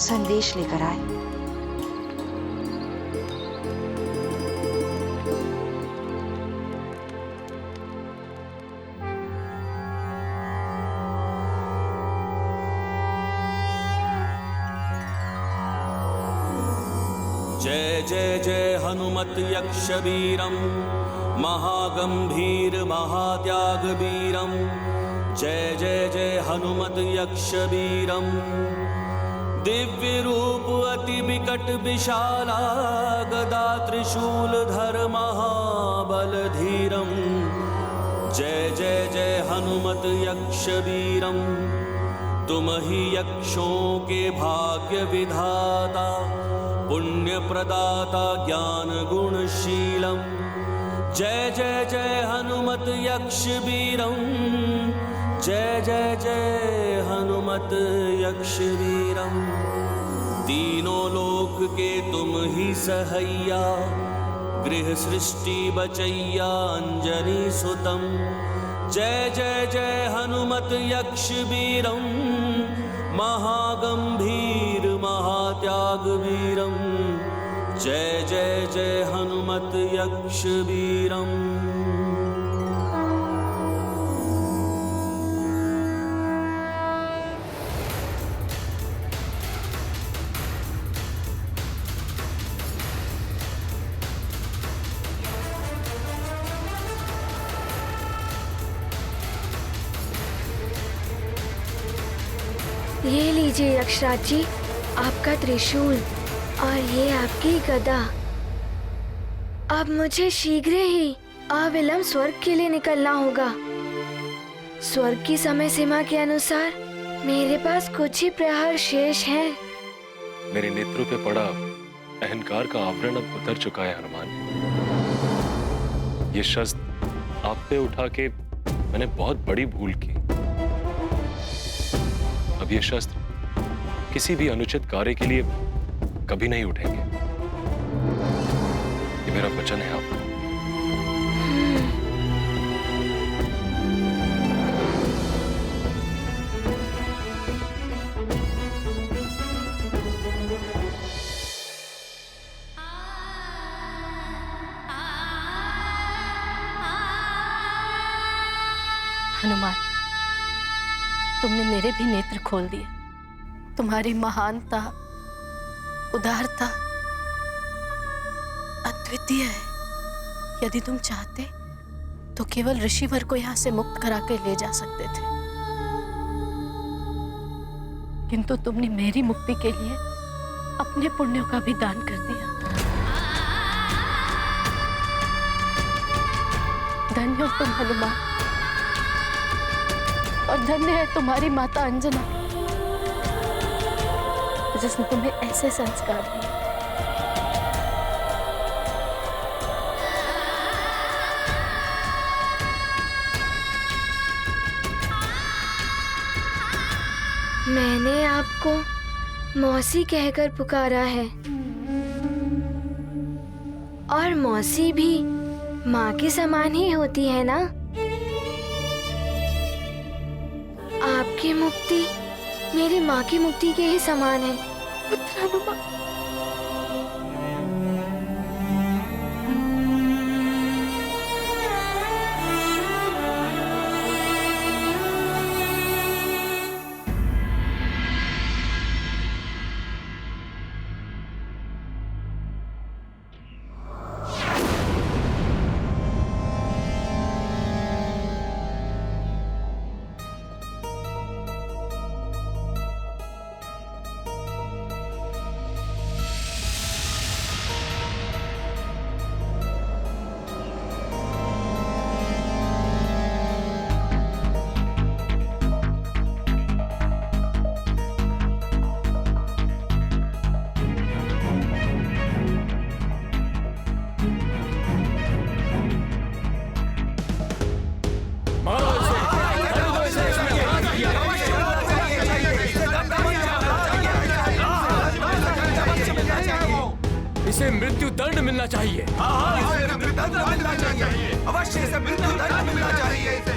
संदेश लेकर आए। जय जय जय हनुमत यक्ष वीरम महागंभीर महात्याग वीरम। जय जय जय हनुमत यक्ष वीरम दिव्य रूप अति विकट विशाला गदा त्रिशूल धर महाबल धीरम। जय जय जय हनुमत यक्ष वीरम तुम ही यक्षों के भाग्य विधाता पुण्य प्रदाता ज्ञान गुणशीलम। जय जय जय हनुमत यक्ष वीरम जय जय जय हनुमत यक्ष वीरम। तीनों लोक के तुम ही सहैया गृह सृष्टि बचैया अंजनी सुतम। जय जय जय हनुमत यक्ष वीरम महागंभीर महात्याग वीरम। जय जय जय हनुमत यक्ष वीरम। ये लीजिए यक्षराज जी, आपका त्रिशूल और ये आपकी गदा। अब मुझे शीघ्र ही अविलंब स्वर्ग के लिए निकलना होगा। स्वर्ग की समय सीमा के अनुसार मेरे पास कुछ ही प्रहर शेष हैं। मेरे नेत्रों पे पड़ा अहंकार का आवरण अब उतर चुका है हनुमान। ये शस्त्र आप पे उठा के मैंने बहुत बड़ी भूल की। अब ये शस्त्र किसी भी अनुचित कार्य के लिए कभी नहीं उठेंगे। ये मेरा वचन है आपको। हनुमान, तुमने मेरे भी नेत्र खोल दिए। तुम्हारी महानता, उदारता अद्वितीय है। यदि तुम चाहते तो केवल ऋषिवर को यहाँ से मुक्त करा के ले जा सकते थे, किंतु तुमने मेरी मुक्ति के लिए अपने पुण्यों का भी दान कर दिया। धन्य हो तुम हनुमान, और धन्य है तुम्हारी माता अंजना जिसने तुम्हें ऐसे संस्कार दिए। मैंने आपको मौसी कहकर पुकारा है, और मौसी भी माँ के समान ही होती है ना। आपकी मुक्ति मेरी माँ की मुक्ति के ही समान है पुत्र हनुमान। इसे मृत्यु दंड मिलना चाहिए। इसे मृत्यु दंड मिलना चाहिए। अवश्य इसे मृत्यु दंड मिलना चाहिए। इसे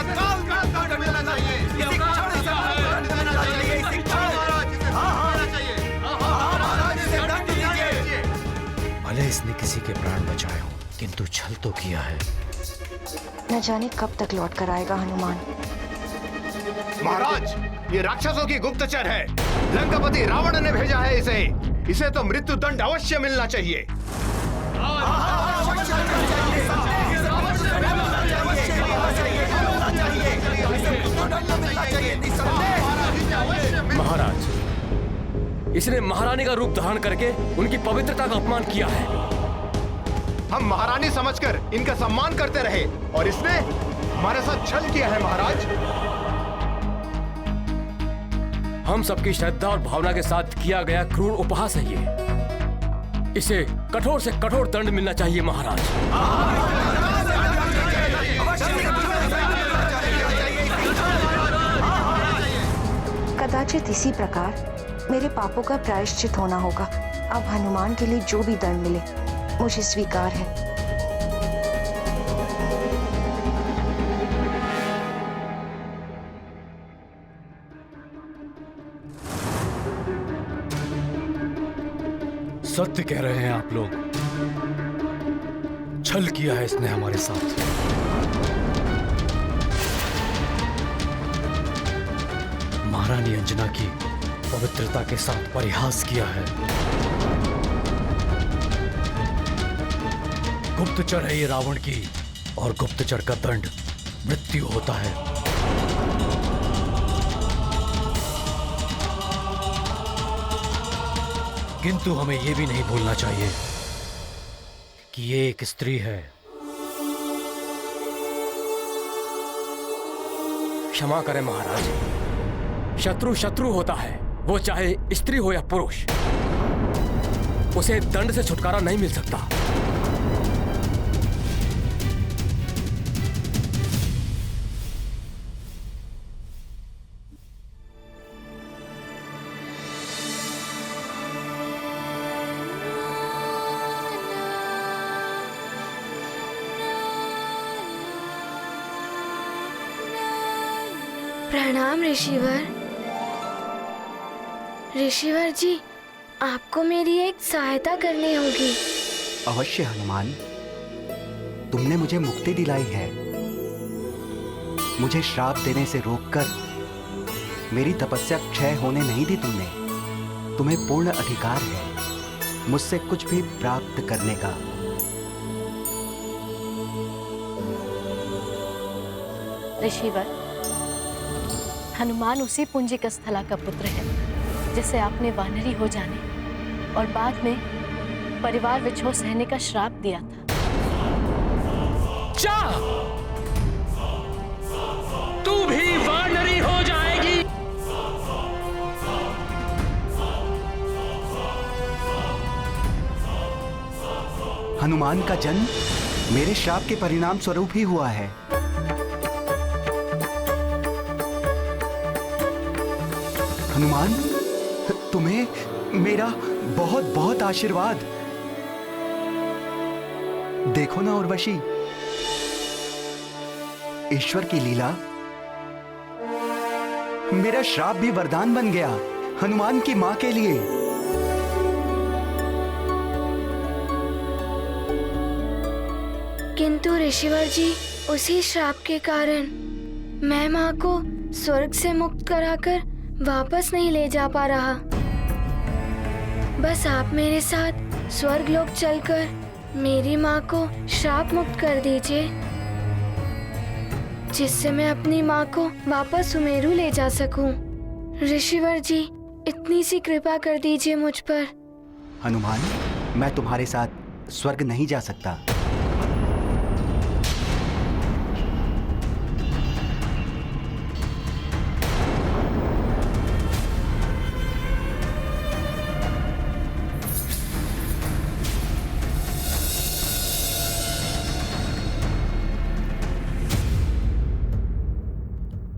तत्काल दंड मिलना चाहिए। इसी क्षण इसे दंड मिलना चाहिए। इसी क्षण महाराज इसे दंड दीजिए। भले इसने किसी के प्राण बचाए हो, किंतु छल तो किया है। न जाने कब तक लौट कर आएगा हनुमान। महाराज, ये राक्षसों की गुप्तचर है। लंकापति रावण ने भेजा है इसे। इसे तो मृत्यु दंड अवश्य मिलना चाहिए। महाराज, इसने महारानी का रूप धारण करके उनकी पवित्रता का अपमान किया है। हम महारानी समझकर इनका सम्मान करते रहे, और इसने हमारे साथ छल किया है। महाराज, हम सबकी श्रद्धा और भावना के साथ किया गया क्रूर उपहास है ये। इसे कठोर से कठोर दंड मिलना चाहिए महाराज। कदाचित इसी प्रकार मेरे पापों का प्रायश्चित होना होगा। अब हनुमान के लिए जो भी दंड मिले मुझे स्वीकार है। सत्य कह रहे हैं आप लोग। छल किया है इसने हमारे साथ। महारानी अंजना की पवित्रता के साथ परिहास किया है। गुप्तचर है ये रावण की, और गुप्तचर का दंड मृत्यु होता है। किंतु हमें यह भी नहीं भूलना चाहिए कि ये एक स्त्री है, क्षमा करें महाराज। शत्रु शत्रु होता है, वो चाहे स्त्री हो या पुरुष। उसे दंड से छुटकारा नहीं मिल सकता। प्रणाम ऋषिवर। ऋषिवर जी, आपको मेरी एक सहायता करनी होगी। अवश्य हनुमान, तुमने मुझे मुक्ति दिलाई है। मुझे श्राप देने से रोककर मेरी तपस्या क्षय होने नहीं दी तुमने। तुम्हें पूर्ण अधिकार है मुझसे कुछ भी प्राप्त करने का। ऋषिवर, हनुमान उसी पुंजिक स्थला का पुत्र है जिसे आपने वानरी हो जाने और बाद में परिवार विछोह सहने का श्राप दिया था। जा! तू भी वानरी हो जाएगी। हनुमान का जन्म मेरे श्राप के परिणाम स्वरूप ही हुआ है। हनुमान, तुम्हें मेरा बहुत बहुत आशीर्वाद। देखो ना उर्वशी, ईश्वर की लीला, मेरा श्राप भी वरदान बन गया हनुमान की मां के लिए। किंतु ऋषिवर जी, उसी श्राप के कारण मैं मां को स्वर्ग से मुक्त कराकर वापस नहीं ले जा पा रहा। बस आप मेरे साथ स्वर्ग लोक चलकर मेरी माँ को श्राप मुक्त कर दीजिए, जिससे मैं अपनी माँ को वापस सुमेरु ले जा सकूं। ऋषिवर जी, इतनी सी कृपा कर दीजिए मुझ पर। हनुमान, मैं तुम्हारे साथ स्वर्ग नहीं जा सकता।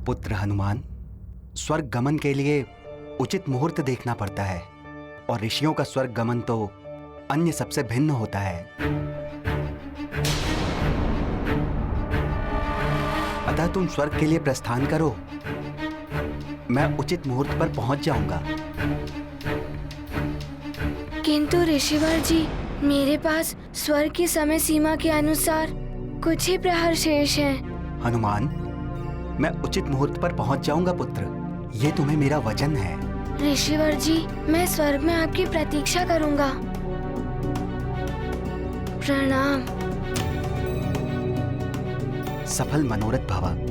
पुत्र हनुमान, स्वर्ग गमन के लिए उचित मुहूर्त देखना पड़ता है और ऋषियों का स्वर्ग गमन तो अन्य सबसे भिन्न होता है। अतः तुम स्वर्ग के लिए प्रस्थान करो, मैं उचित मुहूर्त पर पहुंच जाऊंगा। किंतु ऋषिवर जी, मेरे पास स्वर्ग की समय सीमा के अनुसार कुछ ही प्रहर शेष हैं। हनुमान, मैं उचित मुहूर्त पर पहुंच जाऊंगा पुत्र, ये तुम्हें मेरा वचन है। ऋषिवर जी, मैं स्वर्ग में आपकी प्रतीक्षा करूंगा। प्रणाम। सफल मनोरथ भव।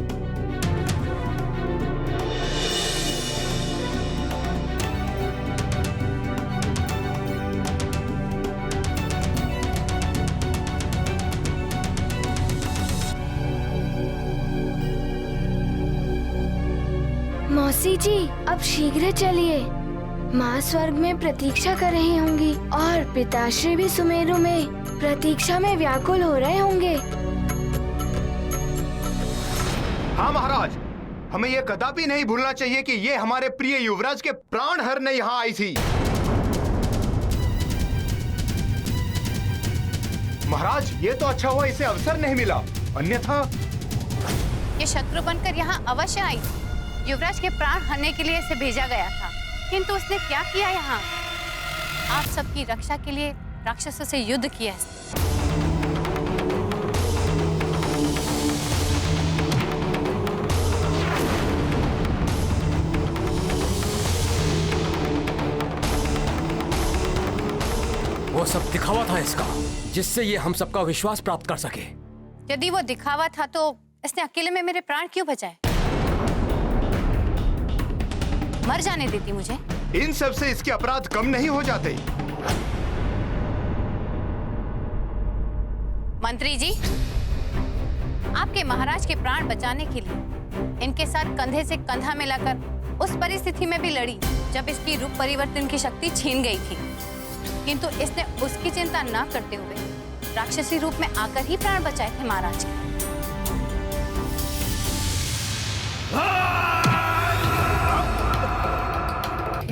मौसी जी, अब शीघ्र चलिए। माँ स्वर्ग में प्रतीक्षा कर रही होंगी और पिताश्री भी सुमेरु में प्रतीक्षा में व्याकुल हो रहे होंगे। हाँ महाराज, हमें यह कदापि नहीं भूलना चाहिए कि ये हमारे प्रिय युवराज के प्राण हरने यहाँ आई थी। महाराज, ये तो अच्छा हुआ इसे अवसर नहीं मिला, अन्यथा ये शत्रु बनकर यहाँ अवश्य आई। युवराज के प्राण हरने के लिए इसे भेजा गया था, किंतु उसने क्या किया यहाँ? आप सबकी रक्षा के लिए राक्षसों से युद्ध किया। वो सब दिखावा था इसका, जिससे ये हम सबका विश्वास प्राप्त कर सके। यदि वो दिखावा था तो इसने अकेले में मेरे प्राण क्यों बचाए? मर जाने देती मुझे। इन सब से इसके अपराध कम नहीं हो जाते। मंत्री जी, आपके महाराज के प्राण बचाने के लिए इनके साथ कंधे से कंधा मिलाकर उस परिस्थिति में भी लड़ी जब इसकी रूप परिवर्तन की शक्ति छीन गई थी, किंतु इसने उसकी चिंता न करते हुए राक्षसी रूप में आकर ही प्राण बचाए थे महाराज के।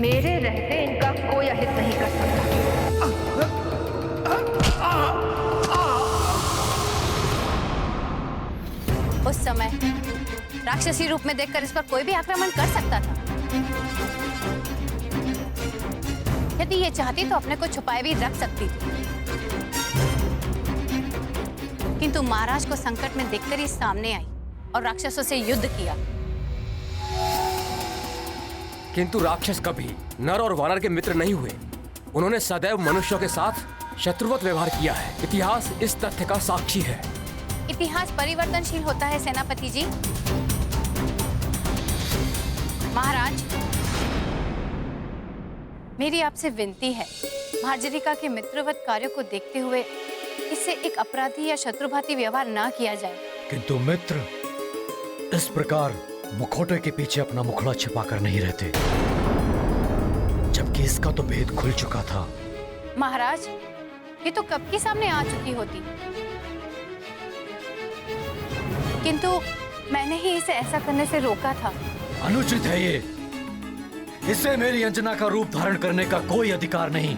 मेरे रहते इनका कोई अहित नहीं कर सकता। उस समय राक्षसी रूप में देखकर इस पर कोई भी आक्रमण कर सकता था। यदि ये चाहती तो अपने को छुपाए भी रख सकती थी, किंतु महाराज को संकट में देखकर ही सामने आई और राक्षसों से युद्ध किया। किंतु राक्षस कभी नर और वानर के मित्र नहीं हुए। उन्होंने सदैव मनुष्यों के साथ शत्रुवत व्यवहार किया है। इतिहास इस तथ्य का साक्षी है। इतिहास परिवर्तनशील होता है सेनापति जी। महाराज, मेरी आपसे विनती है, भार्जरिका के मित्रवत कार्यों को देखते हुए इससे एक अपराधी या शत्रुभाती व्यवहार न किया जाए। किंतु मित्र इस प्रकार मुखौटे के पीछे अपना मुखड़ा छिपाकर नहीं रहते, जबकि इसका तो भेद खुल चुका था। महाराज, ये तो कब की सामने आ चुकी होती, किंतु मैंने ही इसे ऐसा करने से रोका था। अनुचित है ये। इसे मेरी अंजना का रूप धारण करने का कोई अधिकार नहीं।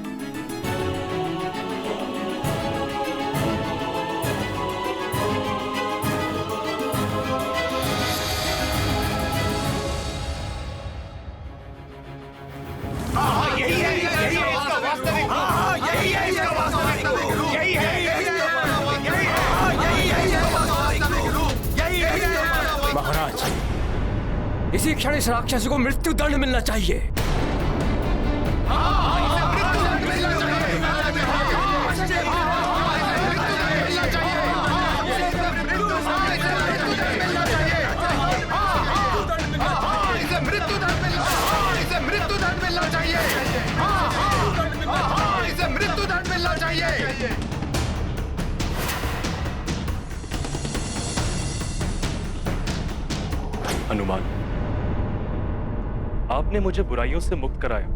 महाराज, इसी क्षण इस राक्षस को मृत्यु दंड मिलना चाहिए। हनुमान, आपने मुझे बुराइयों से मुक्त कराया।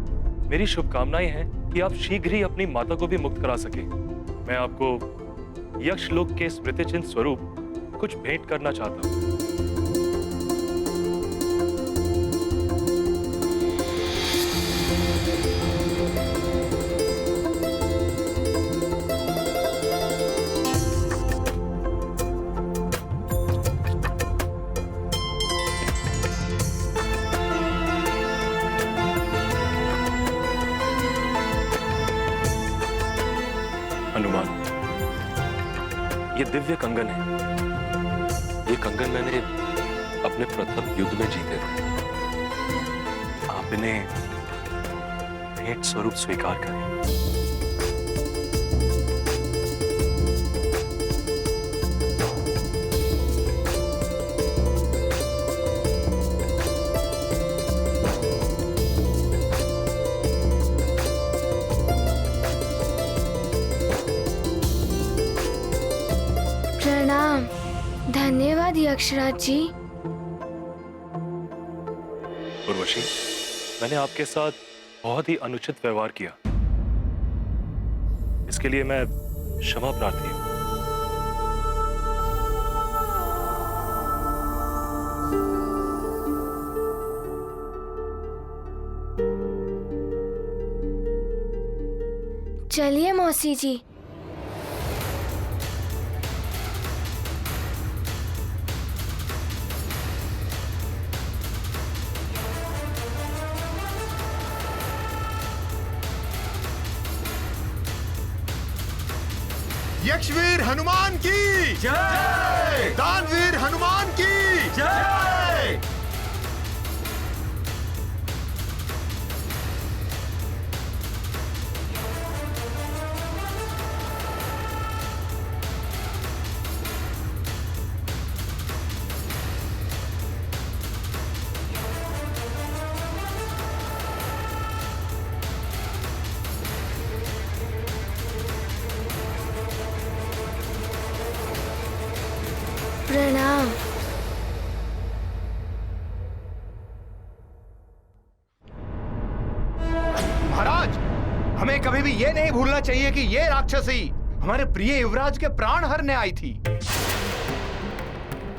मेरी शुभकामनाएं हैं कि आप शीघ्र ही अपनी माता को भी मुक्त करा सके। मैं आपको यक्षलोक के स्मृति चिन्ह स्वरूप कुछ भेंट करना चाहता हूं। हनुमान, ये दिव्य कंगन है। ये कंगन मैंने अपने प्रथम युद्ध में जीते थे। आप इन्हें भेंट स्वरूप स्वीकार करें। प्रणाम। धन्यवाद यक्षराज जी। उर्वशी, मैंने आपके साथ बहुत ही अनुचित व्यवहार किया। इसके लिए मैं क्षमा प्रार्थी हूं। चलिए मौसी जी। यक्षवीर हनुमान की जय, दानवीर हनुमान की जय। प्रणाम। महाराज, हमें कभी भी ये नहीं भूलना चाहिए कि ये राक्षसी हमारे प्रिय युवराज के प्राण हरने आई थी।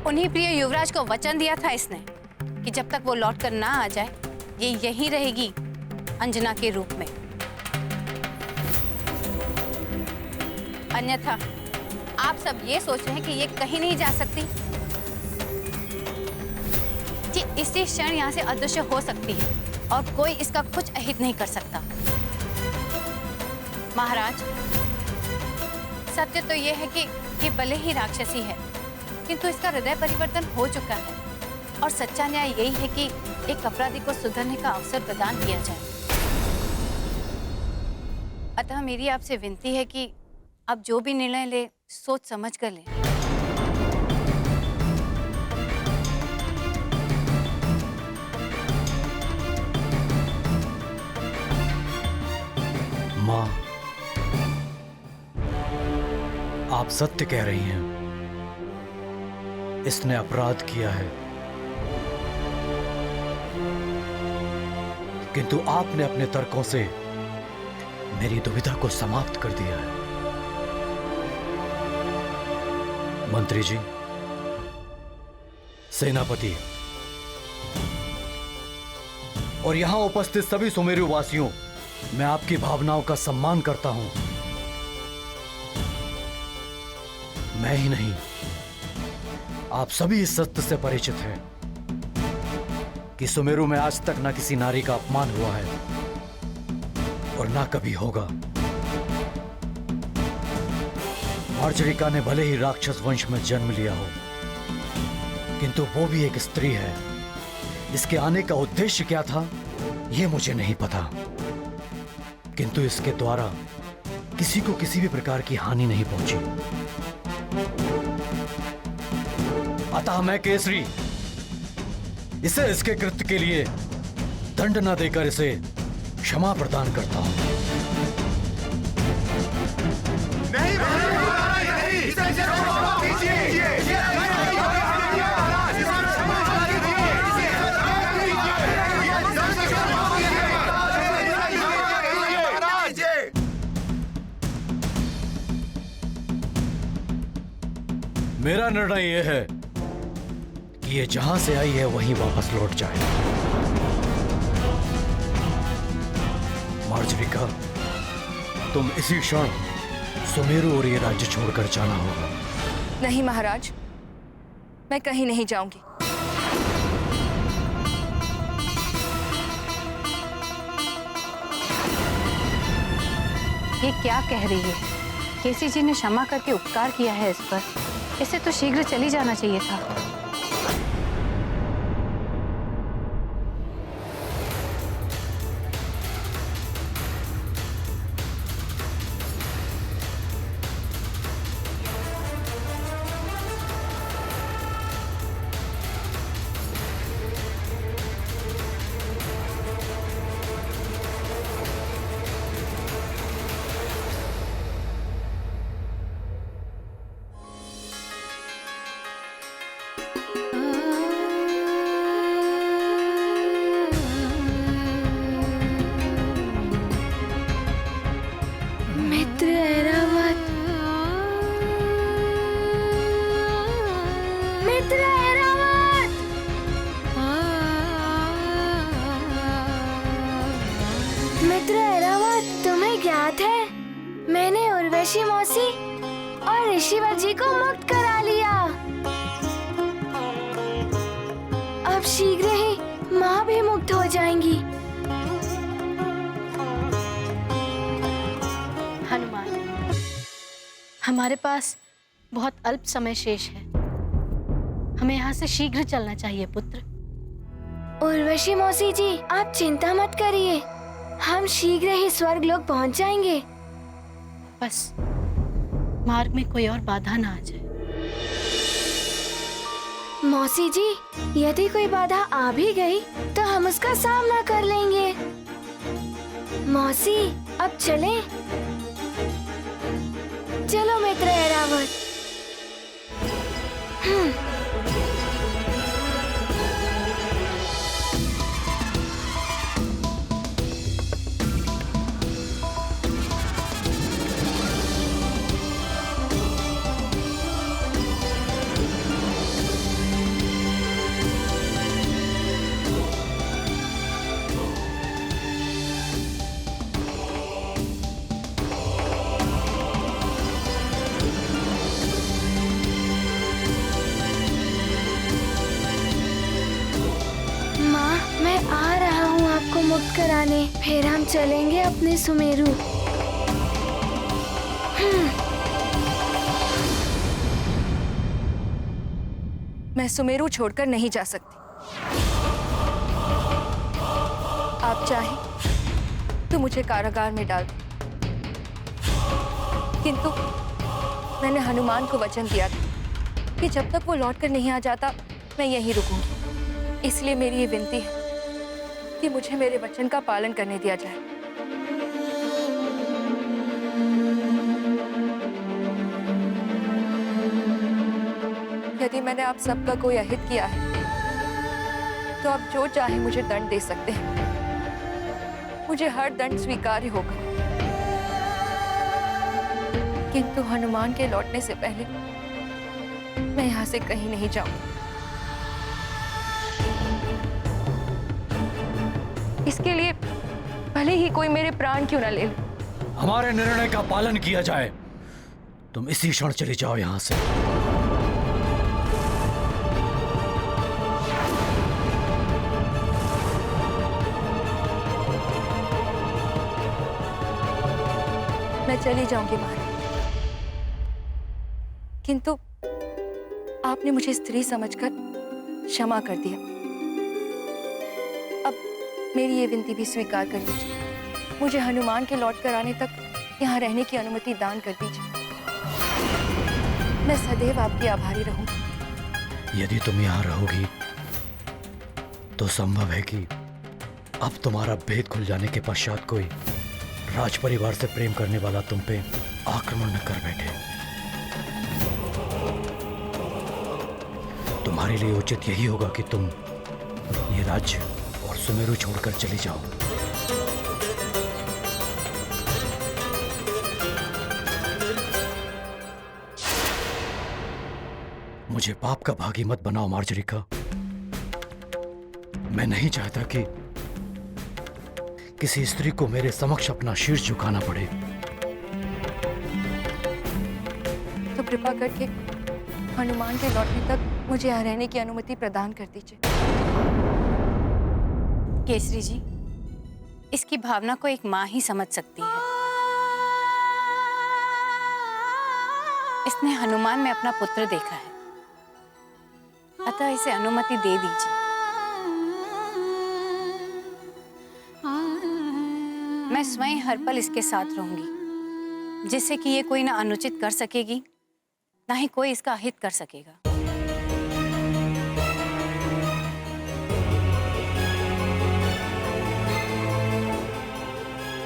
उन्हीं प्रिय युवराज को वचन दिया था इसने कि जब तक वो लौट कर ना आ जाए ये यहीं रहेगी अंजना के रूप में। अन्यथा आप सब ये सोच रहे हैं कि ये कहीं नहीं जा सकती, कि इसी क्षण यहाँ से अदृश्य हो सकती है और कोई इसका कुछ अहित नहीं कर सकता। महाराज, सत्य तो ये है कि भले ही राक्षसी है किंतु इसका हृदय परिवर्तन हो चुका है और सच्चा न्याय यही है कि एक अपराधी को सुधरने का अवसर प्रदान किया जाए। अतः मेरी आपसे विनती है कि आप जो भी निर्णय ले सोच समझ कर लें। माँ, आप सत्य कह रही हैं। इसने अपराध किया है, किंतु आपने अपने तर्कों से मेरी दुविधा को समाप्त कर दिया है। मंत्री जी, सेनापति और यहां उपस्थित सभी सुमेरु वासियों, मैं आपकी भावनाओं का सम्मान करता हूं। मैं ही नहीं, आप सभी इस सत्य से परिचित हैं कि सुमेरु में आज तक ना किसी नारी का अपमान हुआ है और ना कभी होगा। मार्जरिका ने भले ही राक्षस वंश में जन्म लिया हो, किंतु वो भी एक स्त्री है। इसके आने का उद्देश्य क्या था ये मुझे नहीं पता, किंतु इसके द्वारा किसी को किसी भी प्रकार की हानि नहीं पहुंची। अतः मैं केसरी इसे इसके कृत्य के लिए दंड न देकर इसे क्षमा प्रदान करता हूं। नहीं, मेरा निर्णय यह है कि ये जहां से आई है वहीं वापस लौट जाए। मार्जरिका, तुम इसी क्षण सुमेरु और ये राज्य छोड़कर जाना होगा। नहीं महाराज, मैं कहीं नहीं जाऊंगी। ये क्या कह रही है? केसी जी ने क्षमा करके उपकार किया है इस पर, इसे तो शीघ्र चली जाना चाहिए था। मित्र ऐरावत, मित्र ऐरावत, मित्र ऐरावत, तुम्हें ज्ञात है मैंने उर्वशी मौसी और ऋषिवर जी को मुक्त करा लिया। अब शीघ्र ही माँ भी मुक्त हो जाएंगी। हनुमान, हमारे पास बहुत अल्प समय शेष है, हमें यहाँ से शीघ्र चलना चाहिए पुत्र। उर्वशी मौसी जी, आप चिंता मत करिए, हम शीघ्र ही स्वर्ग लोक पहुँच जाएंगे। बस मार्ग में कोई और बाधा ना आ जाए। मौसी जी, यदि कोई बाधा आ भी गई तो हम उसका सामना कर लेंगे। मौसी, अब चलें? चलो मित्र ऐरावत। कराने। फिर हम चलेंगे अपने सुमेरु। मैं सुमेरु छोड़कर नहीं जा सकती। आप चाहें तो मुझे कारागार में डाल दो, किंतु मैंने हनुमान को वचन दिया था कि जब तक वो लौटकर नहीं आ जाता मैं यहीं रुकूंगी। इसलिए मेरी ये विनती है कि मुझे मेरे वचन का पालन करने दिया जाए। यदि मैंने आप सबका कोई अहित किया है तो आप जो चाहे मुझे दंड दे सकते हैं। मुझे हर दंड स्वीकार्य होगा, किंतु हनुमान के लौटने से पहले मैं यहाँ से कहीं नहीं जाऊंगी। इसके लिए भले ही कोई मेरे प्राण क्यों ना ले ले। हमारे निर्णय का पालन किया जाए। तुम इसी क्षण चले जाओ यहाँ से। मैं चली जाऊंगी महाराज, किंतु आपने मुझे स्त्री समझकर क्षमा कर दिया। अब मेरी ये विनती भी स्वीकार कर लीजिए। मुझे हनुमान के लौट कर आने तक यहाँ रहने की अनुमति दान कर दीजिए। मैं सदैव आपकी आभारी रहूंगी। यदि तुम यहाँ रहोगी तो संभव है कि अब तुम्हारा भेद खुल जाने के पश्चात कोई राज परिवार से प्रेम करने वाला तुम पे आक्रमण न कर बैठे। तुम्हारे लिए उचित यही होगा कि तुम ये राज्य और सुमेरु छोड़कर चली जाओ। मुझे पाप का भागी मत बनाओ मार्जरिका। मैं नहीं चाहता कि किसी स्त्री को मेरे समक्ष अपना शीर्ष झुकाना पड़े। तो कृपा करके हनुमान के लौटने तक मुझे यहाँ रहने की अनुमति प्रदान कर दीजिए। केसरी जी, इसकी भावना को एक माँ ही समझ सकती है। इसने हनुमान में अपना पुत्र देखा है, अतः इसे अनुमति दे दीजिए। मैं स्वयं हर पल इसके साथ रहूंगी, जिससे कि ये कोई ना अनुचित कर सकेगी, ना ही कोई इसका अहित कर सकेगा।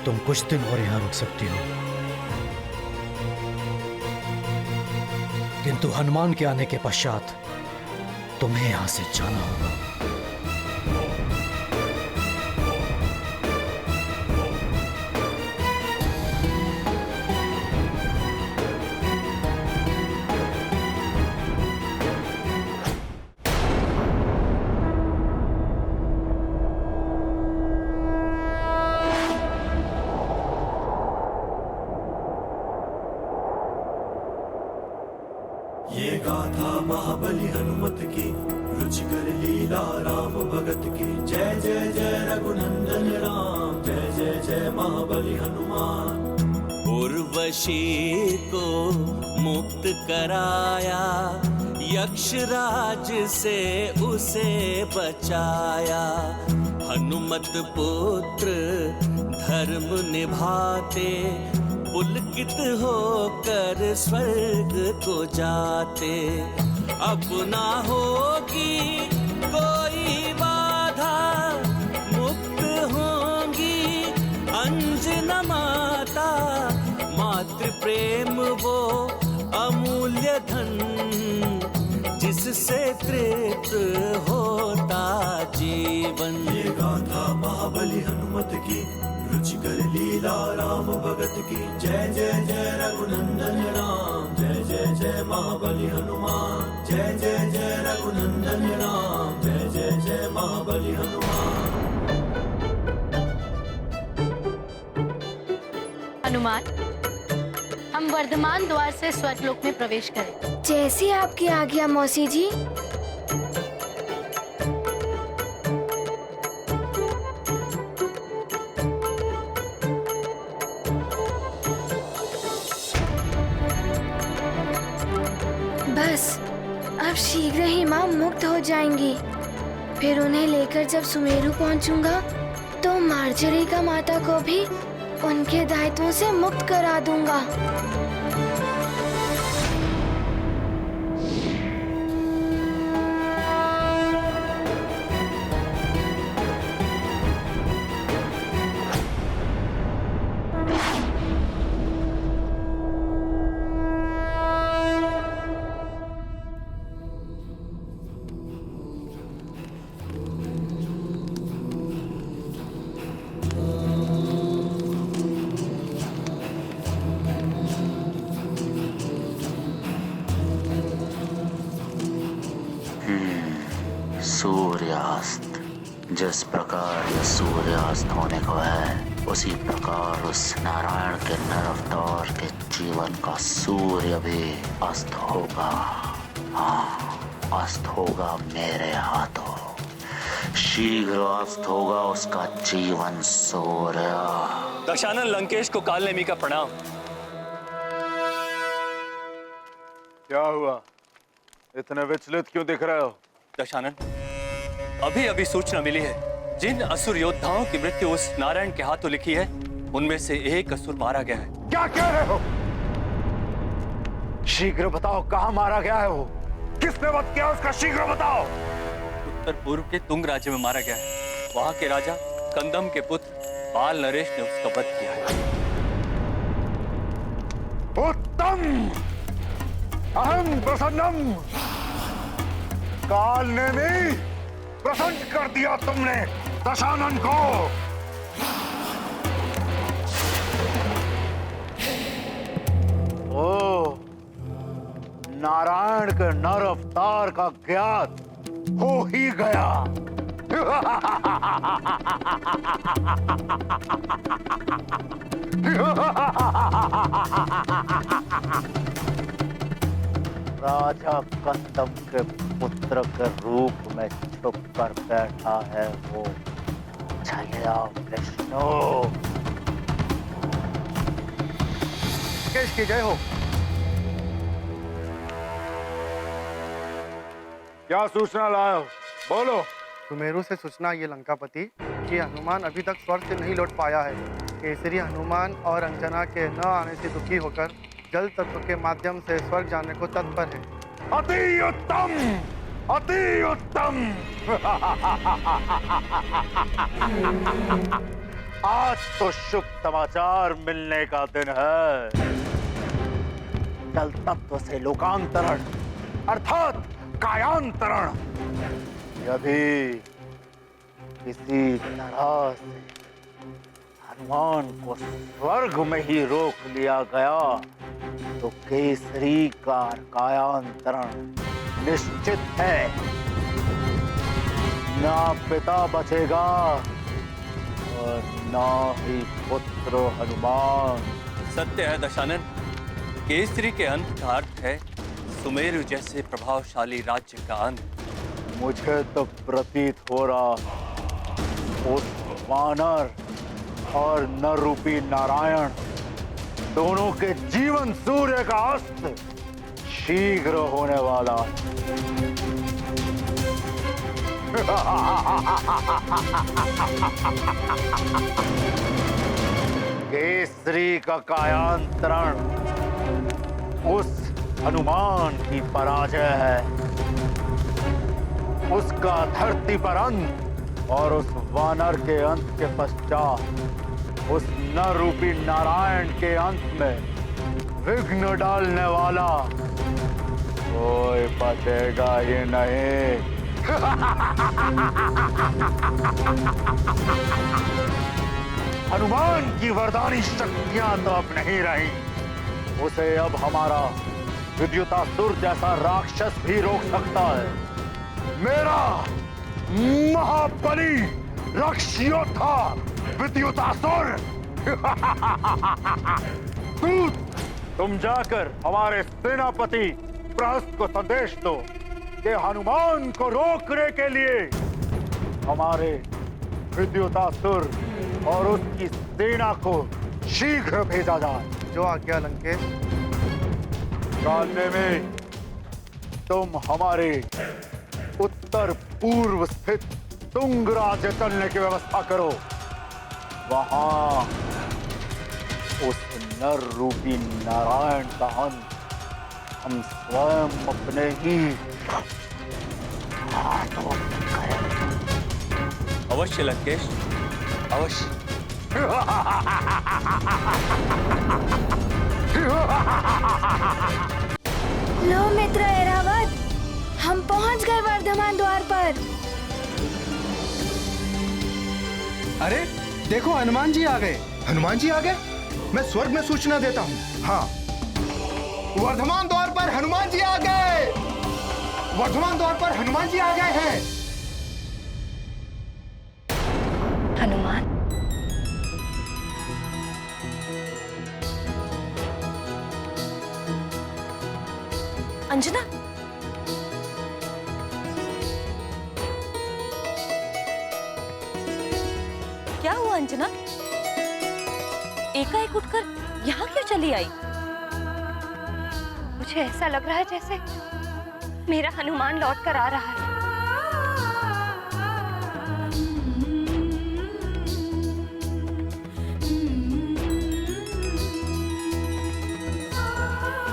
तुम कुछ दिन और यहाँ रुक सकती हो, किंतु हनुमान के आने के पश्चात तुम्हें यहाँ से जाना होगा। ये गाथा महाबली हनुमत की, रुचिकर लीला राम भगत की। जय जय जय रघुनंदन राम, जय जय जय महाबली हनुमान। उर्वशी को मुक्त कराया, यक्षराज से उसे बचाया। हनुमत पुत्र धर्म निभाते, पुलकित होकर स्वर्ग को जाते। अब ना होगी कोई बाधा, मुक्त होंगी अंजना माता। मातृ प्रेम वो अमूल्य धन, जिससे तृप्त होता जीवन। ये गाथा महाबली हनुमत की, रुचिकर लीला राम भगत की। जय जय जय रघुनंदन राम, जय जय जय महाबली हनुमान। जय जय जय रघुनंदन राम, जय जय जय महाबली हनुमान। हनुमान, हम वर्धमान द्वार से स्वर्गलोक में प्रवेश करें। जैसी आपकी आज्ञा मौसी जी। बस अब शीघ्र ही माँ मुक्त हो जाएंगी। फिर उन्हें लेकर जब सुमेरु पहुंचूंगा तो मार्जरी का माता को भी उनके दायित्वों से मुक्त करा दूंगा। सूर्यास्त। जिस प्रकार यह सूर्यास्त होने को है, उसी प्रकार उस नारायण के नर अवतार के जीवन का सूर्य भी अस्त होगा। हाँ, अस्त होगा मेरे हाथों। शीघ्र अस्त होगा उसका जीवन सूर्य। दशानन लंकेश को कालनेमी का प्रणाम। क्या हुआ? इतने विचलित क्यों दिख रहे हो? दशानन, अभी अभी सूचना मिली है, जिन असुर योद्धाओं की मृत्यु उस नारायण के हाथों लिखी है, उनमें से एक असुर मारा गया है। क्या कह रहे हो? शीघ्र बताओ, कहाँ मारा गया है वो? किसने वध किया उसका? शीघ्र बताओ। उत्तर पूर्व के तुंग राज्य में मारा गया है। वहां के राजा कंदम के पुत्र बाल नरेश ने उसका वध किया है। उत्तम, अहम प्रसन्नम। काल ने भी प्रसन्न कर दिया तुमने दशानन को। ओ, नारायण के नर अवतार का ज्ञात हो ही गया। राजा कंदम के पुत्र के रूप में छुप कर बैठा है वो छलिया विष्णु। लंकेश की जय हो। क्या सूचना लाए हो? बोलो। सुमेरु से सूचना ये लंकापति कि हनुमान अभी तक स्वर्ग से नहीं लौट पाया है। केसरी हनुमान और अंजना के न आने से दुखी होकर जल तत्व के माध्यम से स्वर्ग जाने को तत्पर है। अति उत्तम, अति उत्तम। आज तो शुभ समाचार मिलने का दिन है। जल तत्व से लोकांतरण अर्थात कायांतरण यदि किसी तरह से हनुमान को स्वर्ग में ही रोक लिया गया तो केसरी का कायांतरण निश्चित है। ना पिता बचेगा और ना ही पुत्र हनुमान। सत्य है दशानन, केसरी के अंत का अर्थ है सुमेरु जैसे प्रभावशाली राज्य का अंत। मुझे तो प्रतीत हो रहा उस वानर और नर रूपी नारायण दोनों के जीवन सूर्य का अस्त शीघ्र होने वाला। केसरी का कायांतरण उस हनुमान की पराजय है। उसका धरती पर अंत और उस वानर के अंत के पश्चात उस नर रूपी नारायण के अंत में विघ्न डालने वाला कोई बचेगा ही नहीं। हनुमान की वरदानी शक्तियां तो अब नहीं रही। उसे अब हमारा विद्युतासुर जैसा राक्षस भी रोक सकता है। मेरा महाबली राक्षयोद्धा विद्युतासुर। तुम जाकर हमारे सेनापति प्रहस्त को संदेश दो कि हनुमान को रोकने के लिए हमारे विद्युतासुर और उसकी सेना को शीघ्र भेजा जाए। जो आज्ञा लंकेश। कालने में तुम हमारे उत्तर पूर्व स्थित तुंग राज्य चलने की व्यवस्था करो। वहां उस नर रूपी नारायण का अंत हम स्वयं अपने ही हाथों से करेंगे। अवश्य लंकेश, अवश्य। लो मित्र ऐरावत, हम पहुंच गए वर्धमान द्वार पर। अरे देखो, हनुमान जी आ गए। हनुमान जी आ गए? मैं स्वर्ग में सूचना देता हूँ। हाँ, वर्धमान द्वार पर हनुमान जी आ गए। वर्धमान द्वार पर हनुमान जी आ गए हैं। हनुमान, अंजना, क्या हुआ अंजना? एकाएक उठकर यहाँ क्यों चली आई? मुझे ऐसा लग रहा है जैसे मेरा हनुमान लौट कर आ रहा है।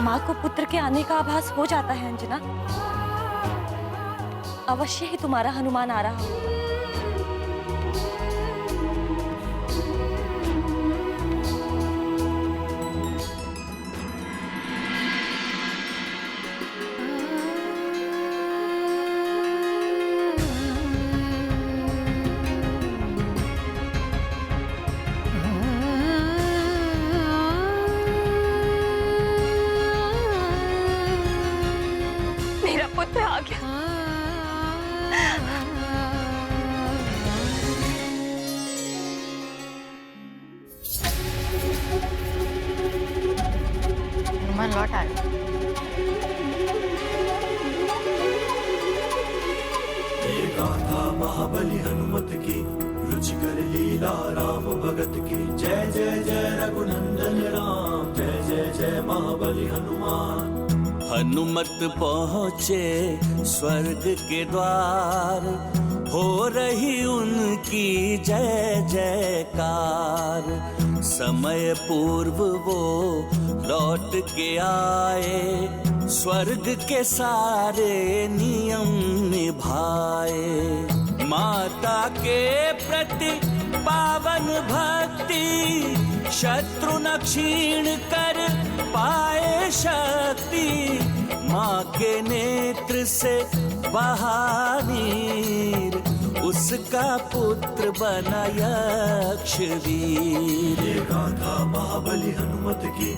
माँ को पुत्र के आने का आभास हो जाता है अंजना। अवश्य ही तुम्हारा हनुमान आ रहा हो। मेरा पुत्र आ गया। हनुमान लौट आए। ये गाथा महाबली हनुमत की, रुचिकर लीला राम भगत की। जय जय जय रघुनंदन राम, जय जय जय महाबली हनुमान। हनुमत पहुँचे स्वर्ग के द्वार, हो रही उनकी जय जयकार। समय पूर्व वो लौट के आए, स्वर्ग के सारे नियम निभाए। माता के प्रति पावन भक्ति, शत्रु न क्षीण कर पाए शक्ति। माँ के नेत्र से बहा नीर, उसका पुत्र बना यक्षवीर। ये गाथा महाबली हनुमत की,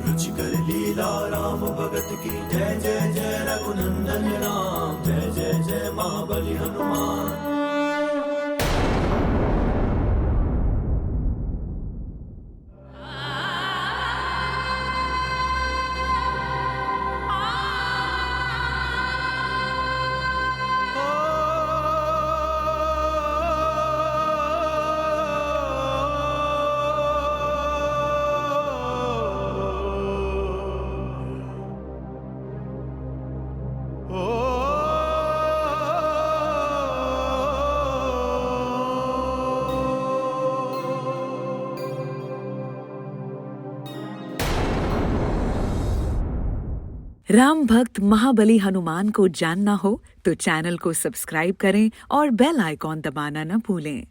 रुचिकर लीला राम भगत की। जय जय जय रघुनंदन राम, जय जय जय महाबली हनुमान। राम भक्त महाबली हनुमान को जानना हो तो चैनल को सब्सक्राइब करें और बेल आइकॉन दबाना न भूलें।